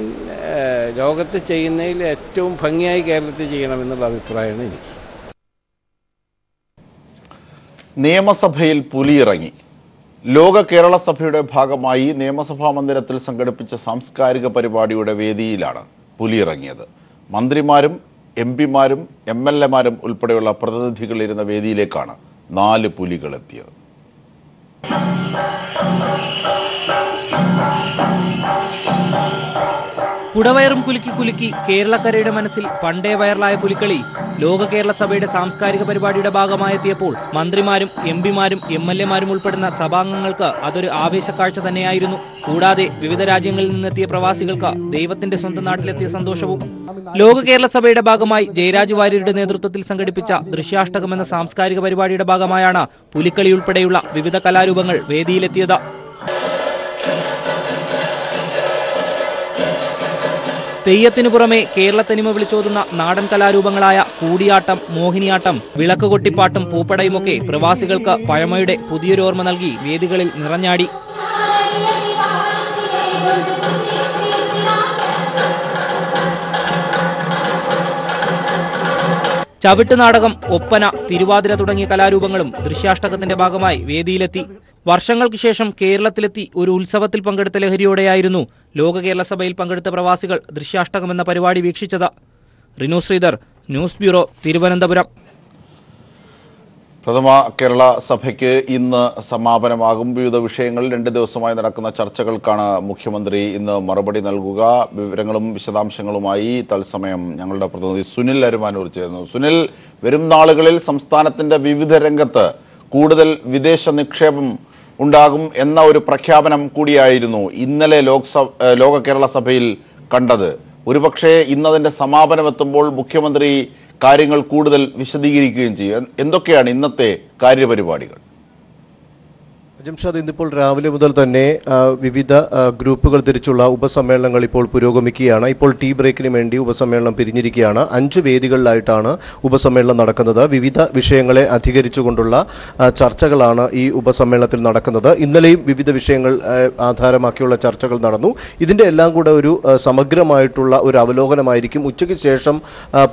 ലോകത്ത് ചെയ്യുന്നതിൽ ഏറ്റവും ഭംഗിയായി കേരളത്തിൽ ചെയ്യണമെന്നുള്ള അഭിപ്രായമാണ് എനിക്ക്. നിയമസഭയിൽ പുലിയിറങ്ങി. ലോക കേരള സഭയുടെ ഭാഗമായി നിയമസഭാ മന്ദിരത്തിൽ സംഘടിപ്പിച്ച സാംസ്കാരിക പരിപാടിയുടെ വേദിയിലാണ് പുലിയിറങ്ങിയത്. മന്ത്രിമാരും MP-മാരും MLA-മാരും ഉൾപ്പെടെയുള്ള പ്രതിനിധികളിരുന്ന വേദിയിലേക്കാണ് 4 പുലികൾ എത്തിയത്. കുടവയറും കുലുക്കി കുലുക്കി കേരളക്കരയുടെ മനസ്സിൽ പണ്ടേ വൈറലായ പുലിക്കളി ലോക കേരള സഭയുടെ സാംസ്കാരിക പരിപാടിയുടെ ഭാഗമായെത്തിയപ്പോൾ മന്ത്രിമാരും MP-മാരും MLA-മാരും ഉൾപ്പെടുന്ന സഭാംഗങ്ങൾക്ക് അതൊരു ആവേശക്കാഴ്ച തന്നെയായിരുന്നു. കൂടാതെ വിവിധ രാജ്യങ്ങളിൽ നിന്നെത്തിയ പ്രവാസികൾക്ക് ദൈവത്തിന്റെ സ്വന്തം നാട്ടിലെത്തിയ സന്തോഷവും. ലോക കേരള സഭയുടെ ഭാഗമായി ജയരാജ് വാര്യരുടെ നേതൃത്വത്തിൽ സംഘടിപ്പിച്ച ദൃശ്യാഷ്ടകം എന്ന സാംസ്കാരിക പരിപാടിയുടെ ഭാഗമായാണ് പുലിക്കളി ഉൾപ്പെടെയുള്ള വിവിധ കലാരൂപങ്ങൾ വേദിയിലെത്തിയത്. തെയ്യത്തിനു പുറമെ കേരളത്തനിമ വിളിച്ചോതുന്ന നാടൻ കലാരൂപങ്ങളായ കൂടിയാട്ടം, മോഹിനിയാട്ടം, വിളക്ക് കൊട്ടിപ്പാട്ടും പൂപ്പടയുമൊക്കെ പ്രവാസികൾക്ക് പഴമയുടെ പുതിയൊരു ഓർമ്മ നൽകി വേദികളിൽ നിറഞ്ഞാടി. ചവിട്ട് നാടകം, ഒപ്പന, തിരുവാതിര തുടങ്ങിയ കലാരൂപങ്ങളും ദൃശ്യാഷ്ടകത്തിന്റെ ഭാഗമായി വേദിയിലെത്തി. വർഷങ്ങൾക്ക് ശേഷം കേരളത്തിലെത്തി ഒരു ഉത്സവത്തിൽ പങ്കെടുത്ത ലഹരിയോടെയായിരുന്നു ലോക കേരള സഭയിൽ പങ്കെടുത്ത പ്രവാസികൾ ദൃശ്യാഷ്ടകം എന്ന പരിപാടി വീക്ഷിച്ചത്. Rinu Sreedhar, news bureau, Thiruvananthapuram. പ്രഥമ കേരള സഭയ്ക്ക് ഇന്ന് സമാപനമാകും. വിവിധ വിഷയങ്ങളിൽ 2 ദിവസമായി നടക്കുന്ന ചർച്ചകൾക്കാണ് മുഖ്യമന്ത്രി ഇന്ന് മറുപടി നൽകുക. വിവരങ്ങളും വിശദാംശങ്ങളുമായി തത്സമയം ഞങ്ങളുടെ പ്രതിനിധി സുനിൽ അരുമാനൂർ ചേരുന്നു. സുനിൽ, വരും നാളുകളിൽ സംസ്ഥാനത്തിന്റെ വിവിധ രംഗത്ത് കൂടുതൽ വിദേശ നിക്ഷേപം ഉണ്ടാകും എന്ന ഒരു പ്രഖ്യാപനം കൂടിയായിരുന്നു ഇന്നലെ ലോക കേരള സഭയിൽ കണ്ടത്. ഒരുപക്ഷെ ഇന്നതിന്റെ സമാപനമെത്തുമ്പോൾ മുഖ്യമന്ത്രി കാര്യങ്ങൾ കൂടുതൽ വിശദീകരിക്കുകയും ചെയ്യും. എന്തൊക്കെയാണ് ഇന്നത്തെ കാര്യപരിപാടികൾ? ജംഷാദ്, ഇന്നിപ്പോൾ രാവിലെ മുതൽ തന്നെ വിവിധ ഗ്രൂപ്പുകൾ തിരിച്ചുള്ള ഉപസമ്മേളനങ്ങൾ ഇപ്പോൾ പുരോഗമിക്കുകയാണ്. ഇപ്പോൾ ടീ ബ്രേക്കിന് വേണ്ടി ഉപസമ്മേളനം പിരിഞ്ഞിരിക്കുകയാണ്. 5 വേദികളിലായിട്ടാണ് ഉപസമ്മേളനം നടക്കുന്നത്. വിവിധ വിഷയങ്ങളെ അധികരിച്ചുകൊണ്ടുള്ള ചർച്ചകളാണ് ഈ ഉപസമ്മേളനത്തിൽ നടക്കുന്നത്. ഇന്നലെയും വിവിധ വിഷയങ്ങൾ ആധാരമാക്കിയുള്ള ചർച്ചകൾ നടന്നു. ഇതിൻ്റെ എല്ലാം കൂടെ ഒരു സമഗ്രമായിട്ടുള്ള ഒരു അവലോകനമായിരിക്കും ഉച്ചയ്ക്ക് ശേഷം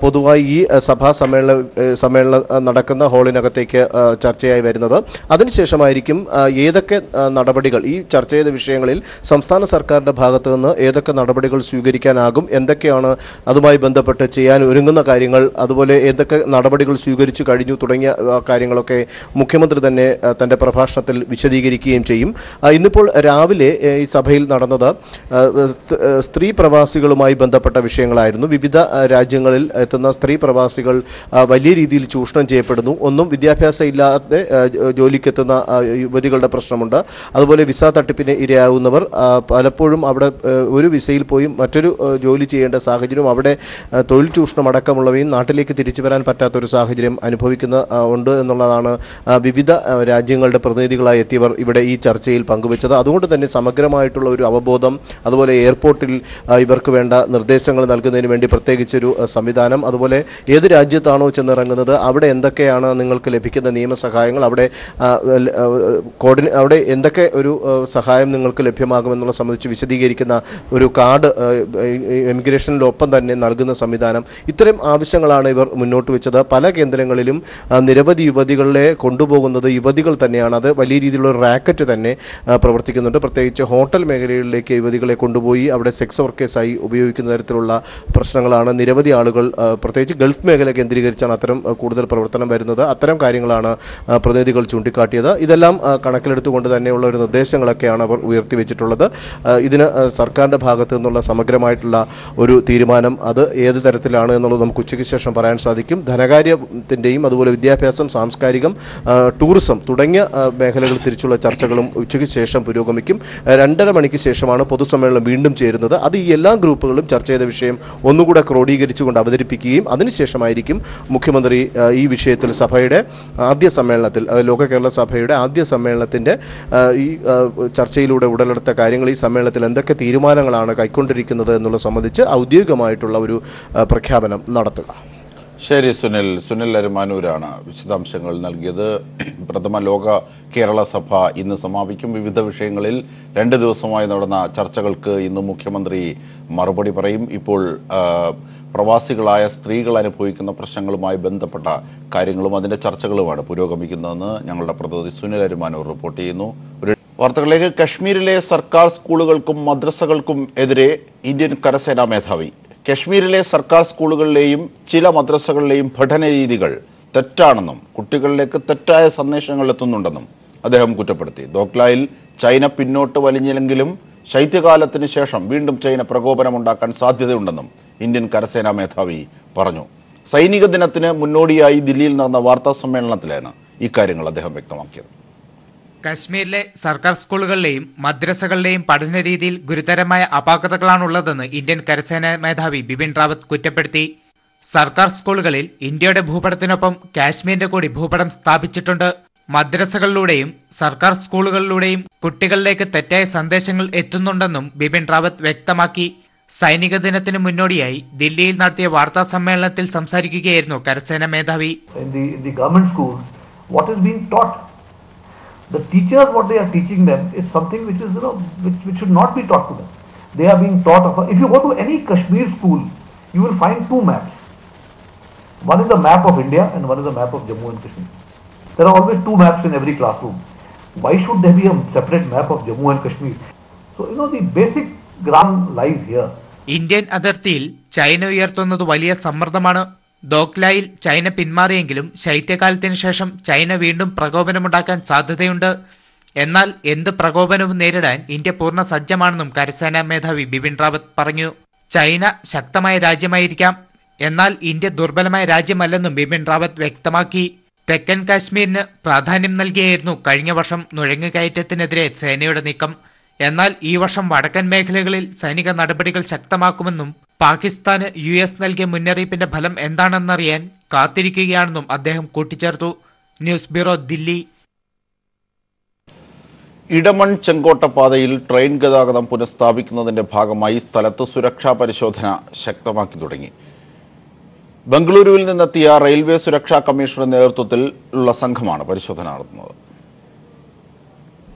പൊതുവായി ഈ സഭാ സമ്മേളനം നടക്കുന്ന ഹാളിനകത്തേക്ക് ചർച്ചയായി വരുന്നത്. അതിനുശേഷമായിരിക്കും ഏതൊക്കെ നടപടികൾ ഈ ചർച്ച ചെയ്ത വിഷയങ്ങളിൽ സംസ്ഥാന സർക്കാരിൻ്റെ ഭാഗത്തു നിന്ന് ഏതൊക്കെ നടപടികൾ സ്വീകരിക്കാനാകും, എന്തൊക്കെയാണ് അതുമായി ബന്ധപ്പെട്ട് ചെയ്യാൻ ഒരുങ്ങുന്ന കാര്യങ്ങൾ, അതുപോലെ ഏതൊക്കെ നടപടികൾ സ്വീകരിച്ചു കഴിഞ്ഞു തുടങ്ങിയ കാര്യങ്ങളൊക്കെ മുഖ്യമന്ത്രി തന്നെ തൻ്റെ പ്രഭാഷണത്തിൽ വിശദീകരിക്കുകയും ചെയ്യും. ഇന്നിപ്പോൾ രാവിലെ ഈ സഭയിൽ നടന്നത് സ്ത്രീ പ്രവാസികളുമായി ബന്ധപ്പെട്ട വിഷയങ്ങളായിരുന്നു. വിവിധ രാജ്യങ്ങളിൽ എത്തുന്ന സ്ത്രീ പ്രവാസികൾ വലിയ രീതിയിൽ ചൂഷണം ചെയ്യപ്പെടുന്നു. ഒന്നും വിദ്യാഭ്യാസം ഇല്ലാതെ ജോലിക്കെത്തുന്ന യുവതികളുടെ പ്രശ്നമുണ്ട്. അതുപോലെ വിസ തട്ടിപ്പിന് ഇരയാകുന്നവർ പലപ്പോഴും അവിടെ ഒരു വിസയിൽ പോയി മറ്റൊരു ജോലി ചെയ്യേണ്ട സാഹചര്യം, അവിടെ തൊഴിൽ ചൂഷണം അടക്കമുള്ളവയും നാട്ടിലേക്ക് തിരിച്ചു വരാൻ പറ്റാത്തൊരു സാഹചര്യം ഉണ്ട് എന്നുള്ളതാണ് വിവിധ രാജ്യങ്ങളുടെ പ്രതിനിധികളായി എത്തിയവർ ഇവിടെ ഈ ചർച്ചയിൽ പങ്കുവച്ചത്. അതുകൊണ്ട് തന്നെ സമഗ്രമായിട്ടുള്ള ഒരു അവബോധം, അതുപോലെ എയർപോർട്ടിൽ ഇവർക്ക് വേണ്ട നിർദ്ദേശങ്ങൾ നൽകുന്നതിന് വേണ്ടി പ്രത്യേകിച്ചൊരു സംവിധാനം, അതുപോലെ ഏത് രാജ്യത്താണോ ചെന്നിറങ്ങുന്നത് അവിടെ എന്തൊക്കെയാണ് നിങ്ങൾക്ക് ലഭിക്കുന്ന നിയമസഹായങ്ങൾ, അവിടെ എന്തൊക്കെ ഒരു സഹായം നിങ്ങൾക്ക് ലഭ്യമാകുമെന്നുള്ള സംബന്ധിച്ച് വിശദീകരിക്കുന്ന ഒരു കാർഡ് എമിഗ്രേഷനിലൊപ്പം തന്നെ നൽകുന്ന സംവിധാനം, ഇത്തരം ആവശ്യങ്ങളാണ് ഇവർ മുന്നോട്ട് വെച്ചത്. പല കേന്ദ്രങ്ങളിലും നിരവധി യുവതികളെ കൊണ്ടുപോകുന്നത് യുവതികൾ തന്നെയാണ്. അത് വലിയ രീതിയിലുള്ള റാക്കറ്റ് തന്നെ പ്രവർത്തിക്കുന്നുണ്ട്. പ്രത്യേകിച്ച് ഹോട്ടൽ മേഖലകളിലേക്ക് യുവതികളെ കൊണ്ടുപോയി അവിടെ സെക്സ് വർക്കേഴ്സായി ഉപയോഗിക്കുന്ന തരത്തിലുള്ള പ്രശ്നങ്ങളാണ്. നിരവധി ആളുകൾ പ്രത്യേകിച്ച് ഗൾഫ് മേഖല കേന്ദ്രീകരിച്ചാണ് അത്തരം കൂടുതൽ പ്രവർത്തനം വരുന്നത്. അത്തരം കാര്യങ്ങളാണ് പ്രതിനിധികൾ ചൂണ്ടിക്കാട്ടിയത്. ഇതെല്ലാം കണക്കിലെടുത്തുകൊണ്ട് തന്നെയുള്ള ഒരു നിർദ്ദേശങ്ങളൊക്കെയാണ് അവർ ഉയർത്തിവെച്ചിട്ടുള്ളത്. ഇതിന് സർക്കാരിൻ്റെ ഭാഗത്തു നിന്നുള്ള സമഗ്രമായിട്ടുള്ള ഒരു തീരുമാനം അത് ഏത് തരത്തിലാണ് എന്നുള്ളത് നമുക്ക് ഉച്ചയ്ക്ക് ശേഷം പറയാൻ സാധിക്കും. ധനകാര്യത്തിൻ്റെയും അതുപോലെ വിദ്യാഭ്യാസം, സാംസ്കാരികം, ടൂറിസം തുടങ്ങിയ മേഖലകൾ തിരിച്ചുള്ള ചർച്ചകളും ഉച്ചയ്ക്ക് ശേഷം പുരോഗമിക്കും. 2:30 മണിക്ക് ശേഷമാണ് പൊതുസമ്മേളനം വീണ്ടും ചേരുന്നത്. അത് ഈ എല്ലാ ഗ്രൂപ്പുകളും ചർച്ച ചെയ്ത വിഷയം ഒന്നുകൂടെ ക്രോഡീകരിച്ചുകൊണ്ട് അവതരിപ്പിക്കുകയും അതിനുശേഷമായിരിക്കും മുഖ്യമന്ത്രി ഈ വിഷയത്തിൽ സഭയുടെ ആദ്യ സമ്മേളനത്തിൽ, ലോക കേരള സഭയുടെ ആദ്യ സമ്മേളനത്തിൻ്റെ ഈ ചർച്ചയിലൂടെ ഉടലെടുത്ത കാര്യങ്ങൾ, ഈ സമ്മേളനത്തിൽ എന്തൊക്കെ തീരുമാനങ്ങളാണ് കൈക്കൊണ്ടിരിക്കുന്നത് എന്നുള്ള സംബന്ധിച്ച് ഔദ്യോഗികമായിട്ടുള്ള ഒരു പ്രഖ്യാപനം നടത്തുക. ശരി സുനിൽ അരുമാനൂരാണ് വിശദാംശങ്ങൾ നൽകിയത്. പ്രഥമ ലോക കേരള സഭ ഇന്ന് സമാപിക്കും. വിവിധ വിഷയങ്ങളിൽ 2 ദിവസമായി നടന്ന ചർച്ചകൾക്ക് ഇന്ന് മുഖ്യമന്ത്രി മറുപടി പറയും. ഇപ്പോൾ പ്രവാസികളായ സ്ത്രീകൾ അനുഭവിക്കുന്ന പ്രശ്നങ്ങളുമായി ബന്ധപ്പെട്ട കാര്യങ്ങളും അതിൻ്റെ ചർച്ചകളുമാണ് പുരോഗമിക്കുന്നതെന്ന് ഞങ്ങളുടെ പ്രതിനിധി സുനിൽ അരുമാനൂർ റിപ്പോർട്ട് ചെയ്യുന്നു. വാർത്തകളിലേക്ക്. കശ്മീരിലെ സർക്കാർ സ്കൂളുകൾക്കും മദ്രസകൾക്കും എതിരെ ഇന്ത്യൻ കരസേനാ മേധാവി. കശ്മീരിലെ സർക്കാർ സ്കൂളുകളിലെയും ചില മദ്രസകളിലെയും പഠന രീതികൾ തെറ്റാണെന്നും കുട്ടികളിലേക്ക് തെറ്റായ സന്ദേശങ്ങൾ എത്തുന്നുണ്ടെന്നും അദ്ദേഹം കുറ്റപ്പെടുത്തി. ദോക്ലായിൽ ചൈന പിന്നോട്ട് വലിഞ്ഞില്ലെങ്കിലും ശൈത്യകാലത്തിന് ശേഷം വീണ്ടും ചൈന പ്രകോപനമുണ്ടാക്കാൻ സാധ്യതയുണ്ടെന്നും ഇന്ത്യൻ കരസേനാ മേധാവി പറഞ്ഞു. സൈനിക ദിനത്തിന് മുന്നോടിയായി ദില്ലിയിൽ നടന്ന വാർത്താ സമ്മേളനത്തിലാണ് ഇക്കാര്യങ്ങൾ അദ്ദേഹം വ്യക്തമാക്കിയത്. കശ്മീരിലെ സർക്കാർ സ്കൂളുകളിലെയും മദ്രസകളിലെയും പഠന രീതിയിൽ ഗുരുതരമായ അപാകതകളാണുള്ളതെന്ന് ഇന്ത്യൻ കരസേനാ മേധാവി ബിപിൻ റാവത്ത് കുറ്റപ്പെടുത്തി. സർക്കാർ സ്കൂളുകളിൽ ഇന്ത്യയുടെ ഭൂപടത്തിനൊപ്പം കാശ്മീരിന്റെ കൂടി ഭൂപടം സ്ഥാപിച്ചിട്ടുണ്ട്. മദ്രസകളിലൂടെയും സർക്കാർ സ്കൂളുകളിലൂടെയും കുട്ടികളിലേക്ക് തെറ്റായ സന്ദേശങ്ങൾ എത്തുന്നുണ്ടെന്നും ബിപിൻ റാവത്ത് വ്യക്തമാക്കി. സൈനിക ദിനത്തിന് മുന്നോടിയായി ദില്ലിയിൽ നടത്തിയ വാർത്താ സമ്മേളനത്തിൽ സംസാരിക്കുകയായിരുന്നു കരസേന മേധാവി. What is being taught, the teachers, what they are teaching them is something which is, which should not be taught to them. They are being taught of, if you go to any Kashmir school, you will find two maps. One is the map of India and one is the map of Jammu and Kashmir. There are always two maps in every classroom. Why should there be a separate map of Jammu and Kashmir? So, the basic ground lies here. Indian അതിർത്തിയിൽ China ഉയർത്തുന്നത് വലിയ സമ്മർദ്ദമാണ്. ദോക്ലായിൽ China പിന്മാറിയെങ്കിലും ശൈത്യകാലത്തിന് ശേഷം China വീണ്ടും പ്രകോപനമുണ്ടാക്കാൻ സാധ്യതയുണ്ട്. എന്നാൽ എന്ത് പ്രകോപനവും നേരിടാൻ India പൂർണ്ണ സജ്ജമാണെന്നും കരസേനാ മേധാവി ബിപിൻ റാവത്ത് പറഞ്ഞു. ചൈന ശക്തമായ രാജ്യമായിരിക്കാം, എന്നാൽ ഇന്ത്യ ദുർബലമായ രാജ്യമല്ലെന്നും ബിപിൻ റാവത്ത് വ്യക്തമാക്കി. തെക്കൻ കാശ്മീരിന് പ്രാധാന്യം നൽകിയായിരുന്നു കഴിഞ്ഞ വർഷം നുഴഞ്ഞുകയറ്റത്തിനെതിരെ സേനയുടെ നീക്കം. എന്നാൽ ഈ വർഷം വടക്കൻ മേഖലകളിൽ സൈനിക നടപടികൾ ശക്തമാക്കുമെന്നും പാകിസ്ഥാന് US നൽകിയ മുന്നറിയിപ്പിന്റെ ഫലം എന്താണെന്നറിയാൻ കാത്തിരിക്കുകയാണെന്നും അദ്ദേഹം കൂട്ടിച്ചേർത്തു. News bureau, Delhi. ഇടമൺ ചെങ്കോട്ട പാതയിൽ ട്രെയിൻ ഗതാഗതം പുനഃസ്ഥാപിക്കുന്നതിന്റെ ഭാഗമായി സ്ഥലത്ത് സുരക്ഷാ പരിശോധന ശക്തമാക്കി തുടങ്ങി. ബംഗളൂരുവിൽ നിന്നെത്തിയ റെയിൽവേ സുരക്ഷാ കമ്മീഷണറുടെ നേതൃത്വത്തിൽ ഉള്ള സംഘമാണ് പരിശോധന നടത്തുന്നത്.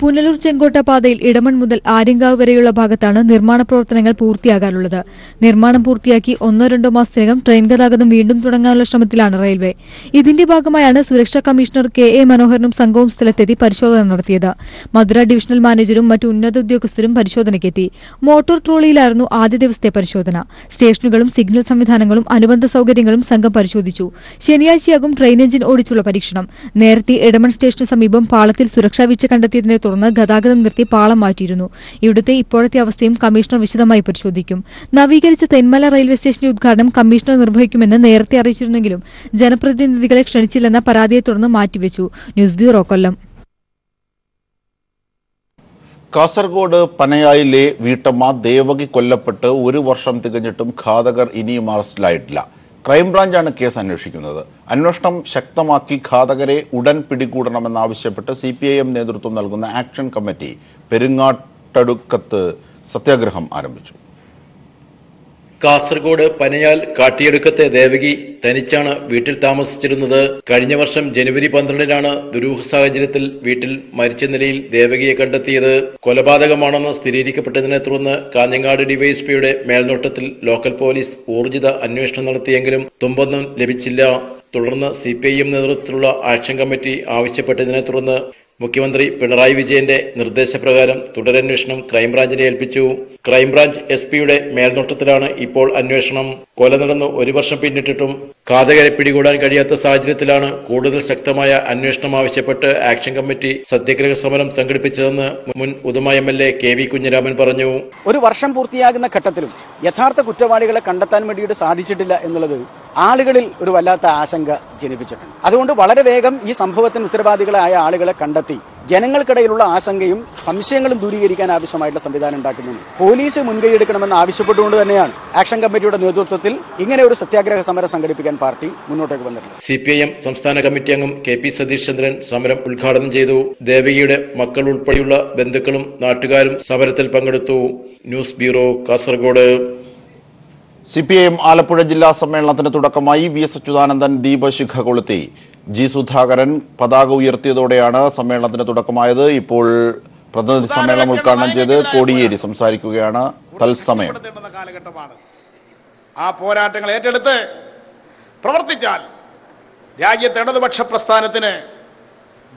പുനലൂർ ചെങ്കോട്ട പാതയിൽ ഇടമൺ മുതൽ ആര്യങ്കാവ് വരെയുള്ള ഭാഗത്താണ് നിർമ്മാണ പ്രവർത്തനങ്ങൾ പൂർത്തിയാകാനുള്ളത്. നിർമ്മാണം പൂർത്തിയാക്കി 1-2 മാസത്തിനകം ട്രെയിൻ ഗതാഗതം വീണ്ടും തുടങ്ങാനുള്ള ശ്രമത്തിലാണ് റെയിൽവേ. ഇതിന്റെ ഭാഗമായാണ് സുരക്ഷാ കമ്മീഷണർ KA മനോഹരനും സംഘവും സ്ഥലത്തെത്തി പരിശോധന നടത്തിയത്. മധുര ഡിവിഷണൽ മാനേജരും മറ്റു ഉന്നത ഉദ്യോഗസ്ഥരും പരിശോധനയ്ക്കെത്തി. മോട്ടോർ ട്രോളിയിലായിരുന്നു ആദ്യ ദിവസത്തെ പരിശോധന. സ്റ്റേഷനുകളും സിഗ്നൽ സംവിധാനങ്ങളും അനുബന്ധ സൌകര്യങ്ങളും സംഘം പരിശോധിച്ചു. ശനിയാഴ്ചയാകും ട്രെയിൻ എഞ്ചിൻ ഓടിച്ചുള്ള പരീക്ഷണം. നേരത്തെ ഇടമൺ സ്റ്റേഷന് സമീപം പാളത്തിൽ സുരക്ഷാ വീഴ്ച കണ്ടെത്തിയതിനെ തുടർന്ന് ഗതാഗതം നിർത്തി പാളം മാറ്റിയിരുന്നു. ഇവിടുത്തെ ഇപ്പോഴത്തെ അവസ്ഥയും കമ്മീഷണർ വിശദമായി പരിശോധിക്കും. നവീകരിച്ച തെന്മല റെയിൽവേ സ്റ്റേഷന്റെ ഉദ്ഘാടനം കമ്മീഷണർ നിർവഹിക്കുമെന്ന് നേരത്തെ അറിയിച്ചിരുന്നെങ്കിലും ജനപ്രതിനിധികളെ ക്ഷണിച്ചില്ലെന്ന പരാതിയെ തുടർന്ന് മാറ്റിവെച്ചു. ന്യൂസ് ബ്യൂറോ, കൊല്ലം. കാസർഗോഡ് പനയായിലെ വീട്ടമ്മ ദേവകി കൊല്ലപ്പെട്ട് 1 വർഷം തികഞ്ഞിട്ടും ഘാതകർ ഇനിയും അറസ്റ്റിലായിട്ടില്ല. ക്രൈംബ്രാഞ്ചാണ് കേസ് അന്വേഷിക്കുന്നത്. അന്വേഷണം ശക്തമാക്കി ഘാതകരെ ഉടൻ പിടികൂടണമെന്നാവശ്യപ്പെട്ട് CPIM നേതൃത്വം നൽകുന്ന ആക്ഷൻ കമ്മിറ്റി പെരുങ്ങാട്ടടുക്കത്ത് സത്യാഗ്രഹം ആരംഭിച്ചു. കാസർഗോഡ് പനയാൽ കാട്ടിയെടുക്കത്തെ ദേവകി തനിച്ചാണ് വീട്ടിൽ താമസിച്ചിരുന്നത്. കഴിഞ്ഞ വർഷം ജനുവരി 12-നാണ് ദുരൂഹ സാഹചര്യത്തിൽ വീട്ടിൽ മരിച്ച നിലയിൽ ദേവകിയെ കണ്ടെത്തിയത്. കൊലപാതകമാണെന്ന് സ്ഥിരീകരിക്കപ്പെട്ടതിനെ തുടർന്ന് കാഞ്ഞങ്ങാട് ഡിവൈഎസ്പിയുടെ മേൽനോട്ടത്തിൽ ലോക്കൽ പോലീസ് ഊർജിത അന്വേഷണം നടത്തിയെങ്കിലും തുമ്പൊന്നും ലഭിച്ചില്ല. തുടർന്ന് CPIM നേതൃത്വത്തിലുള്ള ആക്ഷൻ കമ്മിറ്റി ആവശ്യപ്പെട്ടതിനെ തുടർന്ന് മുഖ്യമന്ത്രി പിണറായി വിജയന്റെ നിർദ്ദേശപ്രകാരം തുടരന്വേഷണം ക്രൈംബ്രാഞ്ചിനെ ഏൽപ്പിച്ചു. ക്രൈംബ്രാഞ്ച് SP-യുടെ മേൽനോട്ടത്തിലാണ് ഇപ്പോൾ അന്വേഷണം. കൊല നടന്ന് 1 വർഷം പിന്നിട്ടിട്ടും ഘാതകരെ പിടികൂടാൻ കഴിയാത്ത സാഹചര്യത്തിലാണ് കൂടുതൽ ശക്തമായ അന്വേഷണം ആവശ്യപ്പെട്ട് ആക്ഷൻ കമ്മിറ്റി സത്യാഗ്രഹ സമരം സംഘടിപ്പിച്ചതെന്ന് മുൻ ഉദുമ MLA KV കുഞ്ഞിരാമൻ പറഞ്ഞു. 1 വർഷം പൂർത്തിയാകുന്ന ഘട്ടത്തിലും യഥാർത്ഥ കുറ്റവാളികളെ കണ്ടെത്താൻ വേണ്ടിയിട്ട് സാധിച്ചിട്ടില്ല എന്നുള്ളത് ആളുകളിൽ ഒരു വല്ലാത്ത ആശങ്ക ജനിപ്പിച്ചിട്ടുണ്ട്. അതുകൊണ്ട് വളരെ വേഗം ഈ സംഭവത്തിന് ഉത്തരവാദികളായ ആളുകളെ കണ്ടെത്തി ജനങ്ങൾക്കിടയിലുള്ള ആശങ്കയും സംശയങ്ങളും ദൂരീകരിക്കാൻ ആവശ്യമായിട്ടുള്ള സംവിധാനം ഉണ്ടാക്കുന്നതിന് പോലീസ് മുൻകൈയെടുക്കണമെന്ന് ആവശ്യപ്പെട്ടുകൊണ്ട് തന്നെയാണ് ആക്ഷൻ കമ്മിറ്റിയുടെ നേതൃത്വത്തിൽ ഇങ്ങനെ ഒരു സത്യാഗ്രഹ സമരം സംഘടിപ്പിക്കാൻ പാർട്ടി മുന്നോട്ടേക്ക് വന്നിട്ടുള്ളത്. CPIM സംസ്ഥാന കമ്മിറ്റി അംഗം KP സതീഷ് ചന്ദ്രൻ സമരം ഉദ്ഘാടനം ചെയ്തു. ദേവകിയുടെ മക്കൾ ഉൾപ്പെടെയുള്ള ബന്ധുക്കളും നാട്ടുകാരും സമരത്തിൽ പങ്കെടുത്തു. News bureau, Kasaragod. CPIM Alappuzha ജില്ലാ സമ്മേളനത്തിന് തുടക്കമായി. VS അച്യുതാനന്ദൻ ദീപശിഖ കൊളുത്തി. G സുധാകരൻ പതാക ഉയർത്തിയതോടെയാണ് സമ്മേളനത്തിന് തുടക്കമായത്. ഇപ്പോൾ പ്രതിനിധി സമ്മേളനം ഉദ്ഘാടനം ചെയ്ത് കോടിയേരി സംസാരിക്കുകയാണ്. തത്സമയം കാലഘട്ടമാണ്. ആ പോരാട്ടങ്ങൾ ഏറ്റെടുത്ത് പ്രവർത്തിച്ചാൽ രാജ്യത്തെ ഇടതുപക്ഷ പ്രസ്ഥാനത്തിന്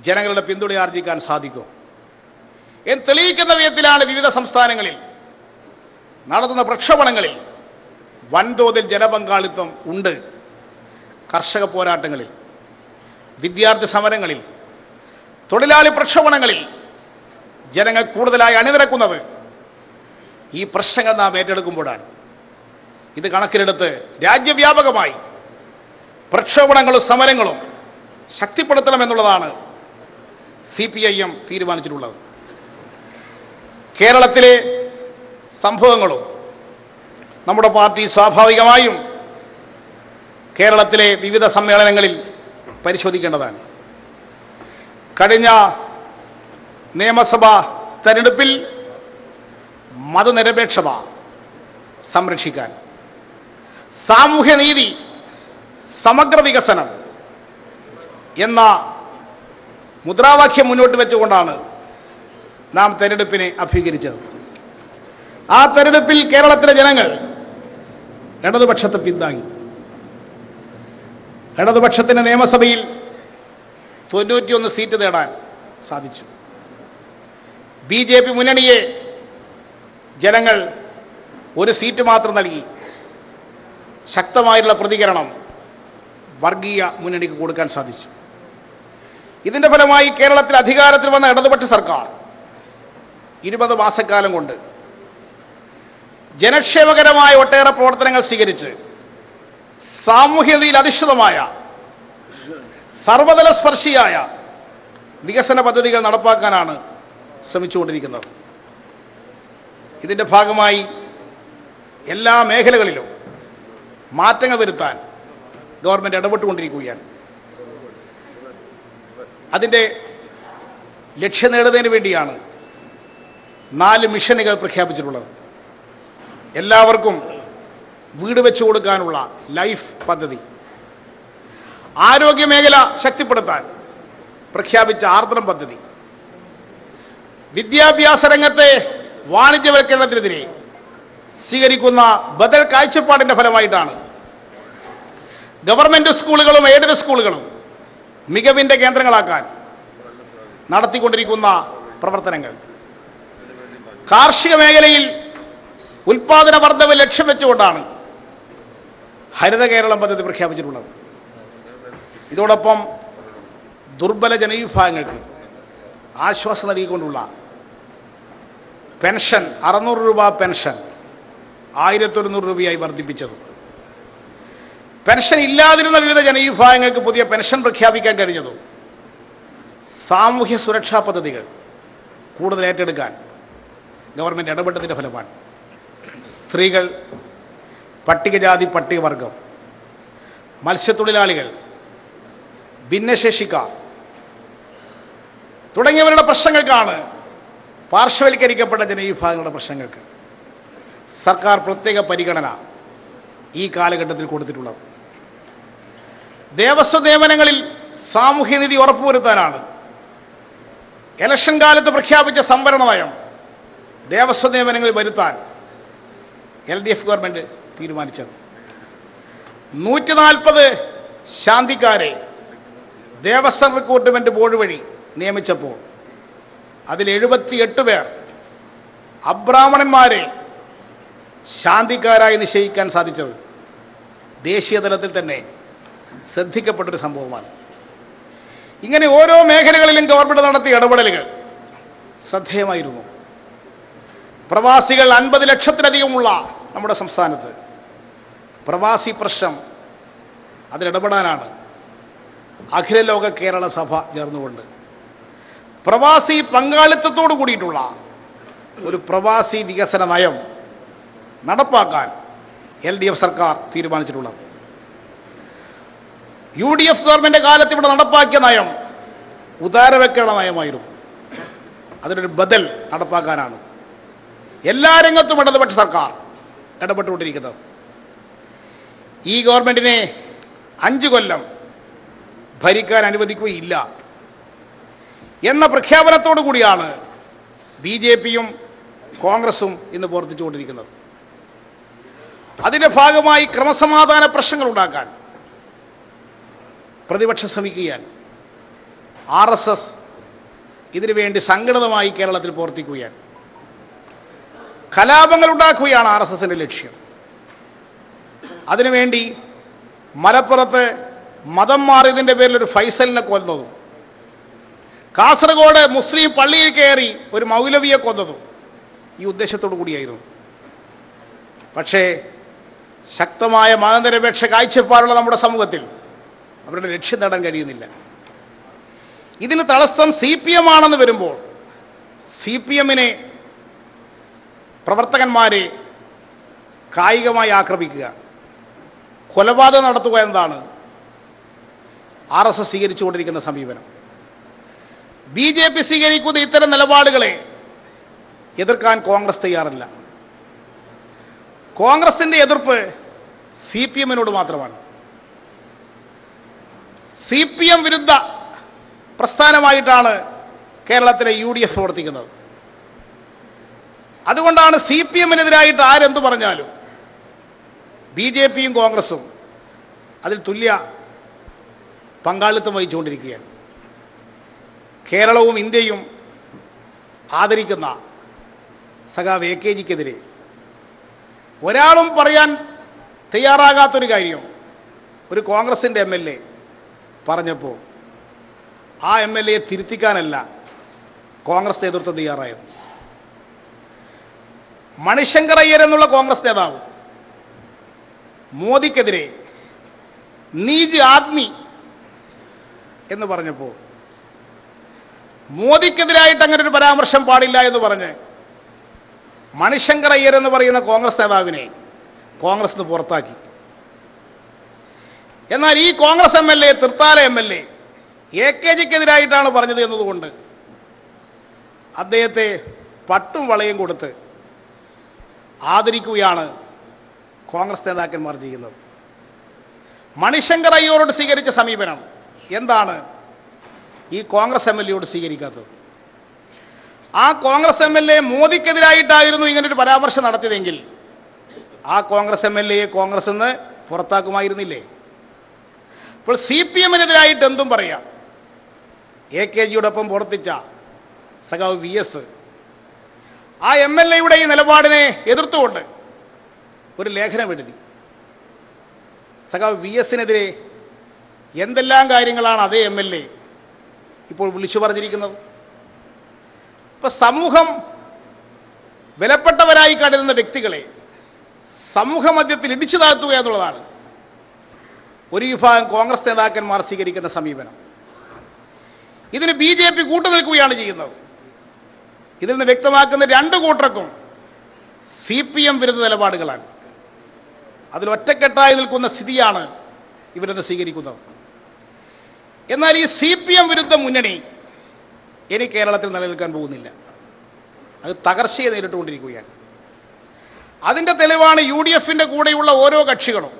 ജനങ്ങളുടെ പിന്തുണ ആർജിക്കാൻ സാധിക്കും എന്ന് തെളിയിക്കുന്ന വിധത്തിലാണ് വിവിധ സംസ്ഥാനങ്ങളിൽ നടത്തുന്ന പ്രക്ഷോഭങ്ങളിൽ വൻതോതിൽ ജനപങ്കാളിത്തം ഉണ്ട്. കർഷക പോരാട്ടങ്ങളിൽ, വിദ്യാർത്ഥി സമരങ്ങളിൽ, തൊഴിലാളി പ്രക്ഷോഭങ്ങളിൽ ജനങ്ങൾ കൂടുതലായി അണിനിരക്കുന്നത് ഈ പ്രശ്നങ്ങൾ നാം ഏറ്റെടുക്കുമ്പോഴാണ്. ഇത് കണക്കിലെടുത്ത് രാജ്യവ്യാപകമായി പ്രക്ഷോഭങ്ങളും സമരങ്ങളും ശക്തിപ്പെടുത്തണമെന്നുള്ളതാണ് CPIM തീരുമാനിച്ചിട്ടുള്ളത്. കേരളത്തിലെ സംഭവങ്ങളും നമ്മുടെ പാർട്ടി സ്വാഭാവികമായും കേരളത്തിലെ വിവിധ സമ്മേളനങ്ങളിൽ പരിശോധിക്കേണ്ടതാണ്. കഴിഞ്ഞ നിയമസഭാ തെരഞ്ഞെടുപ്പിൽ മതനിരപേക്ഷത സംരക്ഷിക്കാൻ, സാമൂഹ്യനീതി, സമഗ്ര വികസനം എന്ന മുദ്രാവാക്യം മുന്നോട്ട് വെച്ചുകൊണ്ടാണ് നാം തെരഞ്ഞെടുപ്പിനെ അഭിമുഖീകരിച്ചത്. ആ തെരഞ്ഞെടുപ്പിൽ കേരളത്തിലെ ജനങ്ങൾ ഇടതുപക്ഷത്തെ പിന്താങ്ങി. ഇടതുപക്ഷത്തിന് നിയമസഭയിൽ 91 സീറ്റ് നേടാൻ സാധിച്ചു. BJP മുന്നണിയെ ജനങ്ങൾ 1 സീറ്റ് മാത്രം നൽകി. ശക്തമായുള്ള പ്രതികരണം വർഗീയ മുന്നണിക്ക് കൊടുക്കാൻ സാധിച്ചു. ഇതിൻ്റെ ഫലമായി കേരളത്തിൽ അധികാരത്തിൽ വന്ന ഇടതുപക്ഷ സർക്കാർ 20 മാസക്കാലം കൊണ്ട് ജനക്ഷേമകരമായ ഒട്ടേറെ പ്രവർത്തനങ്ങൾ സ്വീകരിച്ച് സാമൂഹ്യതയിൽ അധിഷ്ഠിതമായ സർവതല സ്പർശിയായ വികസന പദ്ധതികൾ നടപ്പാക്കാനാണ് ശ്രമിച്ചുകൊണ്ടിരിക്കുന്നത്. ഇതിൻ്റെ ഭാഗമായി എല്ലാ മേഖലകളിലും മാറ്റങ്ങൾ വരുത്താൻ ഗവൺമെൻറ് ഇടപെട്ടുകൊണ്ടിരിക്കുകയാണ്. അതിൻ്റെ ലക്ഷ്യം നേടുന്നതിന് വേണ്ടിയാണ് 4 മിഷനുകൾ പ്രഖ്യാപിച്ചിട്ടുള്ളത്. എല്ലാവർക്കും വീട് വെച്ചു കൊടുക്കാനുള്ള ലൈഫ് പദ്ധതി, ആരോഗ്യമേഖല ശക്തിപ്പെടുത്താൻ പ്രഖ്യാപിച്ച ആർദ്രം പദ്ധതി, വിദ്യാഭ്യാസ രംഗത്തെ വാണിജ്യവൽക്കരണത്തിനെതിരെ സ്വീകരിക്കുന്ന ബദൽ കാഴ്ചപ്പാടിൻ്റെ ഫലമായിട്ടാണ് ഗവൺമെൻറ് സ്കൂളുകളും എയ്ഡഡ് സ്കൂളുകളും മികവിൻ്റെ കേന്ദ്രങ്ങളാക്കാൻ നടത്തിക്കൊണ്ടിരിക്കുന്ന പ്രവർത്തനങ്ങൾ. കാർഷിക മേഖലയിൽ ഉൽപാദന വർധന ലക്ഷ്യം വെച്ചുകൊണ്ടാണ് ഹരിത കേരളം പദ്ധതി പ്രഖ്യാപിച്ചിട്ടുള്ളത്. ഇതോടൊപ്പം ദുർബല ജനവിഭാഗങ്ങൾക്ക് ആശ്വാസം നൽകിക്കൊണ്ടുള്ള പെൻഷൻ 600 രൂപ പെൻഷൻ 1100 രൂപയായി വർദ്ധിപ്പിച്ചതും, പെൻഷൻ ഇല്ലാതിരുന്ന വിവിധ ജനവിഭാഗങ്ങൾക്ക് പുതിയ പെൻഷൻ പ്രഖ്യാപിക്കാൻ കഴിഞ്ഞതും, സാമൂഹ്യ സുരക്ഷാ പദ്ധതികൾ കൂടുതൽ ഏറ്റെടുക്കാൻ ഗവൺമെൻറ് ഇടപെട്ടതിൻ്റെ ഫലമാണ്. സ്ത്രീകൾ, പട്ടികജാതി പട്ടികവർഗം, മത്സ്യത്തൊഴിലാളികൾ, ഭിന്നശേഷിക്കാർ തുടങ്ങിയവരുടെ പ്രശ്നങ്ങൾക്കാണ്, പാർശ്വവൽക്കരിക്കപ്പെട്ട ജനവിഭാഗങ്ങളുടെ പ്രശ്നങ്ങൾക്ക് സർക്കാർ പ്രത്യേക പരിഗണന ഈ കാലഘട്ടത്തിൽ കൊടുത്തിട്ടുള്ളത്. ദേവസ്വം നിയമനങ്ങളിൽ സാമൂഹ്യനീതി ഉറപ്പുവരുത്താനാണ് ഇലക്ഷൻ കാലത്ത് പ്രഖ്യാപിച്ച സംവരണ നയം ദേവസ്വം നിയമനങ്ങളിൽ വരുത്താൻ LDF ഗവൺമെൻറ് തീരുമാനിച്ചത്. 140 ശാന്തിക്കാരെ ദേവസ്വം റിക്രൂട്ട്മെൻറ്റ് ബോർഡ് വഴി നിയമിച്ചപ്പോൾ അതിൽ 78 പേർ അബ്രാഹ്മണന്മാരെ ശാന്തിക്കാരായി നിശ്ചയിക്കാൻ സാധിച്ചത് ദേശീയ തലത്തിൽ തന്നെ ശ്രദ്ധിക്കപ്പെട്ടൊരു സംഭവമാണ്. ഇങ്ങനെ ഓരോ മേഖലകളിലും ഗവൺമെൻറ് നടത്തിയ ഇടപെടലുകൾ ശ്രദ്ധേയമായിരുന്നു. പ്രവാസികൾ 50 ലക്ഷത്തിലധികമുള്ള നമ്മുടെ സംസ്ഥാനത്ത് പ്രവാസി പ്രശ്നം അതിലിടപെടാനാണ് അഖില ലോക കേരള സഭ ചേർന്നുകൊണ്ട് പ്രവാസി പങ്കാളിത്തത്തോടു കൂടിയിട്ടുള്ള ഒരു പ്രവാസി വികസന നയം നടപ്പാക്കാൻ LDF സർക്കാർ തീരുമാനിച്ചിട്ടുള്ളത്. UDF ഗവൺമെൻറ് കാലത്ത് ഇവിടെ നടപ്പാക്കിയ നയം ഉദാരവൽക്കരണ നയമായിരുന്നു. അതിനൊരു ബദൽ നടപ്പാക്കാനാണ് എല്ലാ രംഗത്തും ഇടതുപക്ഷ സർക്കാർ ഇടപെട്ടുകൊണ്ടിരിക്കുന്നത്. ഈ ഗവൺമെൻറ്റിനെ 5 കൊല്ലം ഭരിക്കാൻ അനുവദിക്കുകയില്ല എന്ന പ്രഖ്യാപനത്തോടു കൂടിയാണ് BJPയും കോൺഗ്രസും ഇന്ന് പ്രവർത്തിച്ചുകൊണ്ടിരിക്കുന്നത്. അതിൻ്റെ ഭാഗമായി ക്രമസമാധാന പ്രശ്നങ്ങൾ ഉണ്ടാക്കാൻ പ്രതിപക്ഷം ശ്രമിക്കുകയാണ്. RSS ഇതിനുവേണ്ടി സംഘടിതമായി കേരളത്തിൽ പ്രവർത്തിക്കുകയാണ്. കലാപങ്ങൾ ഉണ്ടാക്കുകയാണ് RSSൻ്റെ ലക്ഷ്യം. അതിനുവേണ്ടി മലപ്പുറത്ത് മതം മാറിയതിൻ്റെ പേരിൽ ഒരു ഫൈസലിനെ കൊന്നതും, കാസർഗോഡ് മുസ്ലിം പള്ളിയിൽ കയറി ഒരു മൗലവിയെ കൊന്നതും ഈ ഉദ്ദേശത്തോടു കൂടിയായിരുന്നു. പക്ഷേ ശക്തമായ മതനിരപേക്ഷ കാഴ്ചപ്പാടുള്ള നമ്മുടെ സമൂഹത്തിൽ അവരുടെ ലക്ഷ്യം നേടാൻ കഴിയുന്നില്ല. ഇതിന് തടസ്സം CPM ആണെന്ന് വരുമ്പോൾ CPMനെ പ്രവർത്തകന്മാരെ കായികമായി ആക്രമിക്കുക, കൊലപാതകം നടത്തുക എന്നതാണ് RSS സ്വീകരിച്ചുകൊണ്ടിരിക്കുന്ന സമീപനം. BJP സ്വീകരിക്കുന്ന ഇത്തരം നിലപാടുകളെ എതിർക്കാൻ കോൺഗ്രസ് തയ്യാറല്ല. കോൺഗ്രസിൻ്റെ എതിർപ്പ് CPM-നോട് മാത്രമാണ്. CPM വിരുദ്ധ പ്രസ്ഥാനമായിട്ടാണ് കേരളത്തിലെ UDF പ്രവർത്തിക്കുന്നത്. അതുകൊണ്ടാണ് CPM-നെതിരായിട്ട് ആരെന്ത് പറഞ്ഞാലും BJP-യും കോൺഗ്രസും അതിൽ തുല്യ പങ്കാളിത്തം വഹിച്ചുകൊണ്ടിരിക്കുകയാണ്. കേരളവും ഇന്ത്യയും ആദരിക്കുന്ന സഖാവ് AKGക്കെതിരെ ഒരാളും പറയാൻ തയ്യാറാകാത്തൊരു കാര്യം ഒരു കോൺഗ്രസിൻ്റെ MLA പറഞ്ഞപ്പോൾ ആ MLA തിരുത്തിക്കാനല്ല കോൺഗ്രസ് നേതൃത്വം തയ്യാറായത്. മണിശങ്കർ അയ്യർ എന്നുള്ള കോൺഗ്രസ് നേതാവ് മോദിക്കെതിരെ നീജ് ആദ്മി എന്ന് പറഞ്ഞപ്പോൾ മോദിക്കെതിരായിട്ട് അങ്ങനെ ഒരു പരാമർശം പാടില്ല എന്ന് പറഞ്ഞ് മണിശങ്കർ അയ്യർ എന്ന് പറയുന്ന കോൺഗ്രസ് നേതാവിനെ കോൺഗ്രസ് നിന്ന് പുറത്താക്കി. എന്നാൽ ഈ കോൺഗ്രസ് MLA തൃത്താല MLA AKGക്കെതിരായിട്ടാണ് പറഞ്ഞത് എന്നതുകൊണ്ട് അദ്ദേഹത്തെ പട്ടും വളയും കൊടുത്ത് ആദരിക്കുകയാണ് കോൺഗ്രസ് നേതാക്കന്മാർ ചെയ്യുന്നത്. മണിശങ്കർ അയ്യരോട് സ്വീകരിച്ച സമീപനം എന്താണ് ഈ കോൺഗ്രസ് MLA-യോട് സ്വീകരിക്കാത്തത്? ആ കോൺഗ്രസ് MLA മോദിക്കെതിരായിട്ടായിരുന്നു ഇങ്ങനൊരു പരാമർശം നടത്തിയതെങ്കിൽ ആ കോൺഗ്രസ് MLA-യെ കോൺഗ്രസ് നിന്ന് പുറത്താക്കുമായിരുന്നില്ലേ? ഇപ്പോൾ CPM-നെതിരായിട്ട് എന്തും പറയാം. AKGയോടൊപ്പം പ്രവർത്തിച്ച സഖാവ് VS ആ MLA-യുടെ ഈ നിലപാടിനെ എതിർത്തുകൊണ്ട് ഒരു ലേഖനം എഴുതി. സഖാവ് VS-നെതിരെ എന്തെല്ലാം കാര്യങ്ങളാണ് അതേ MLA ഇപ്പോൾ വിളിച്ചു പറഞ്ഞിരിക്കുന്നത്. ഇപ്പോൾ സമൂഹം വിലപ്പെട്ടവരായി കരുതുന്ന വ്യക്തികളെ സമൂഹ മധ്യത്തിൽ ഇടിച്ചു താഴ്ത്തുക എന്നുള്ളതാണ് ഒരു വിഭാഗം കോൺഗ്രസ് നേതാക്കന്മാർ സ്വീകരിക്കുന്ന സമീപനം. ഇതിന് BJP കൂട്ടുനിൽക്കുകയാണ് ചെയ്യുന്നത്. ഇതിൽ നിന്ന് വ്യക്തമാക്കുന്ന രണ്ട് കൂട്ടർക്കും CPM വിരുദ്ധ നിലപാടുകളാണ്. അതിൽ ഒറ്റക്കെട്ടായി നിൽക്കുന്ന സ്ഥിതിയാണ് ഇവരിന്ന് സ്വീകരിക്കുന്നത്. എന്നാൽ ഈ CPM വിരുദ്ധ മുന്നണി ഇനി കേരളത്തിൽ നിലനിൽക്കാൻ പോകുന്നില്ല. അത് തകർച്ചയെ നേരിട്ടുകൊണ്ടിരിക്കുകയാണ്. അതിൻ്റെ തെളിവാണ് UDF-ൻ്റെ കൂടെയുള്ള ഓരോ കക്ഷികളും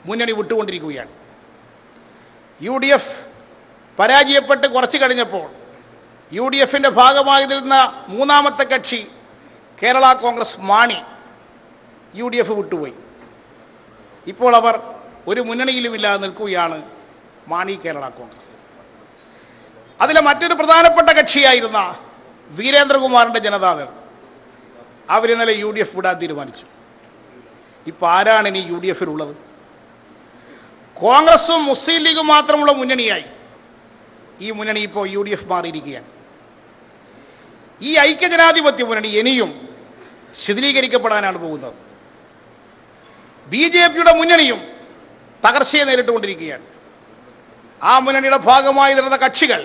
മുന്നണി വിട്ടുകൊണ്ടിരിക്കുകയാണ്. UDF പരാജയപ്പെട്ട് കുറച്ച് കഴിഞ്ഞപ്പോൾ UDF-ൻ്റെ ഭാഗമായി നിന്ന മൂന്നാമത്തെ കക്ഷി കേരള കോൺഗ്രസ് മാണി UDF വിട്ടുപോയി. ഇപ്പോൾ അവർ ഒരു മുന്നണിയിലുമില്ലാതെ നിൽക്കുകയാണ് മാണി കേരള കോൺഗ്രസ്. അതിലെ മറ്റൊരു പ്രധാനപ്പെട്ട കക്ഷിയായിരുന്ന വീരേന്ദ്രകുമാറിൻ്റെ ജനതാദൾ അവരിന്നലെ UDF വിടാൻ തീരുമാനിച്ചു. ഇപ്പോൾ ആരാണ് ഇനി UDF-ലുള്ളത്? കോൺഗ്രസും മുസ്ലിം ലീഗും മാത്രമുള്ള മുന്നണിയായി ഈ മുന്നണി ഇപ്പോൾ UDF മാറിയിരിക്കുകയാണ്. ഈ ഐക്യജനാധിപത്യ മുന്നണി ഇനിയും ശിഥിലീകരിക്കപ്പെടാനാണ് പോകുന്നത്. BJP-യുടെ മുന്നണിയും തകർച്ചയെ നേരിട്ടുകൊണ്ടിരിക്കുകയാണ്. ആ മുന്നണിയുടെ ഭാഗമായി നിൽക്കുന്ന കക്ഷികൾ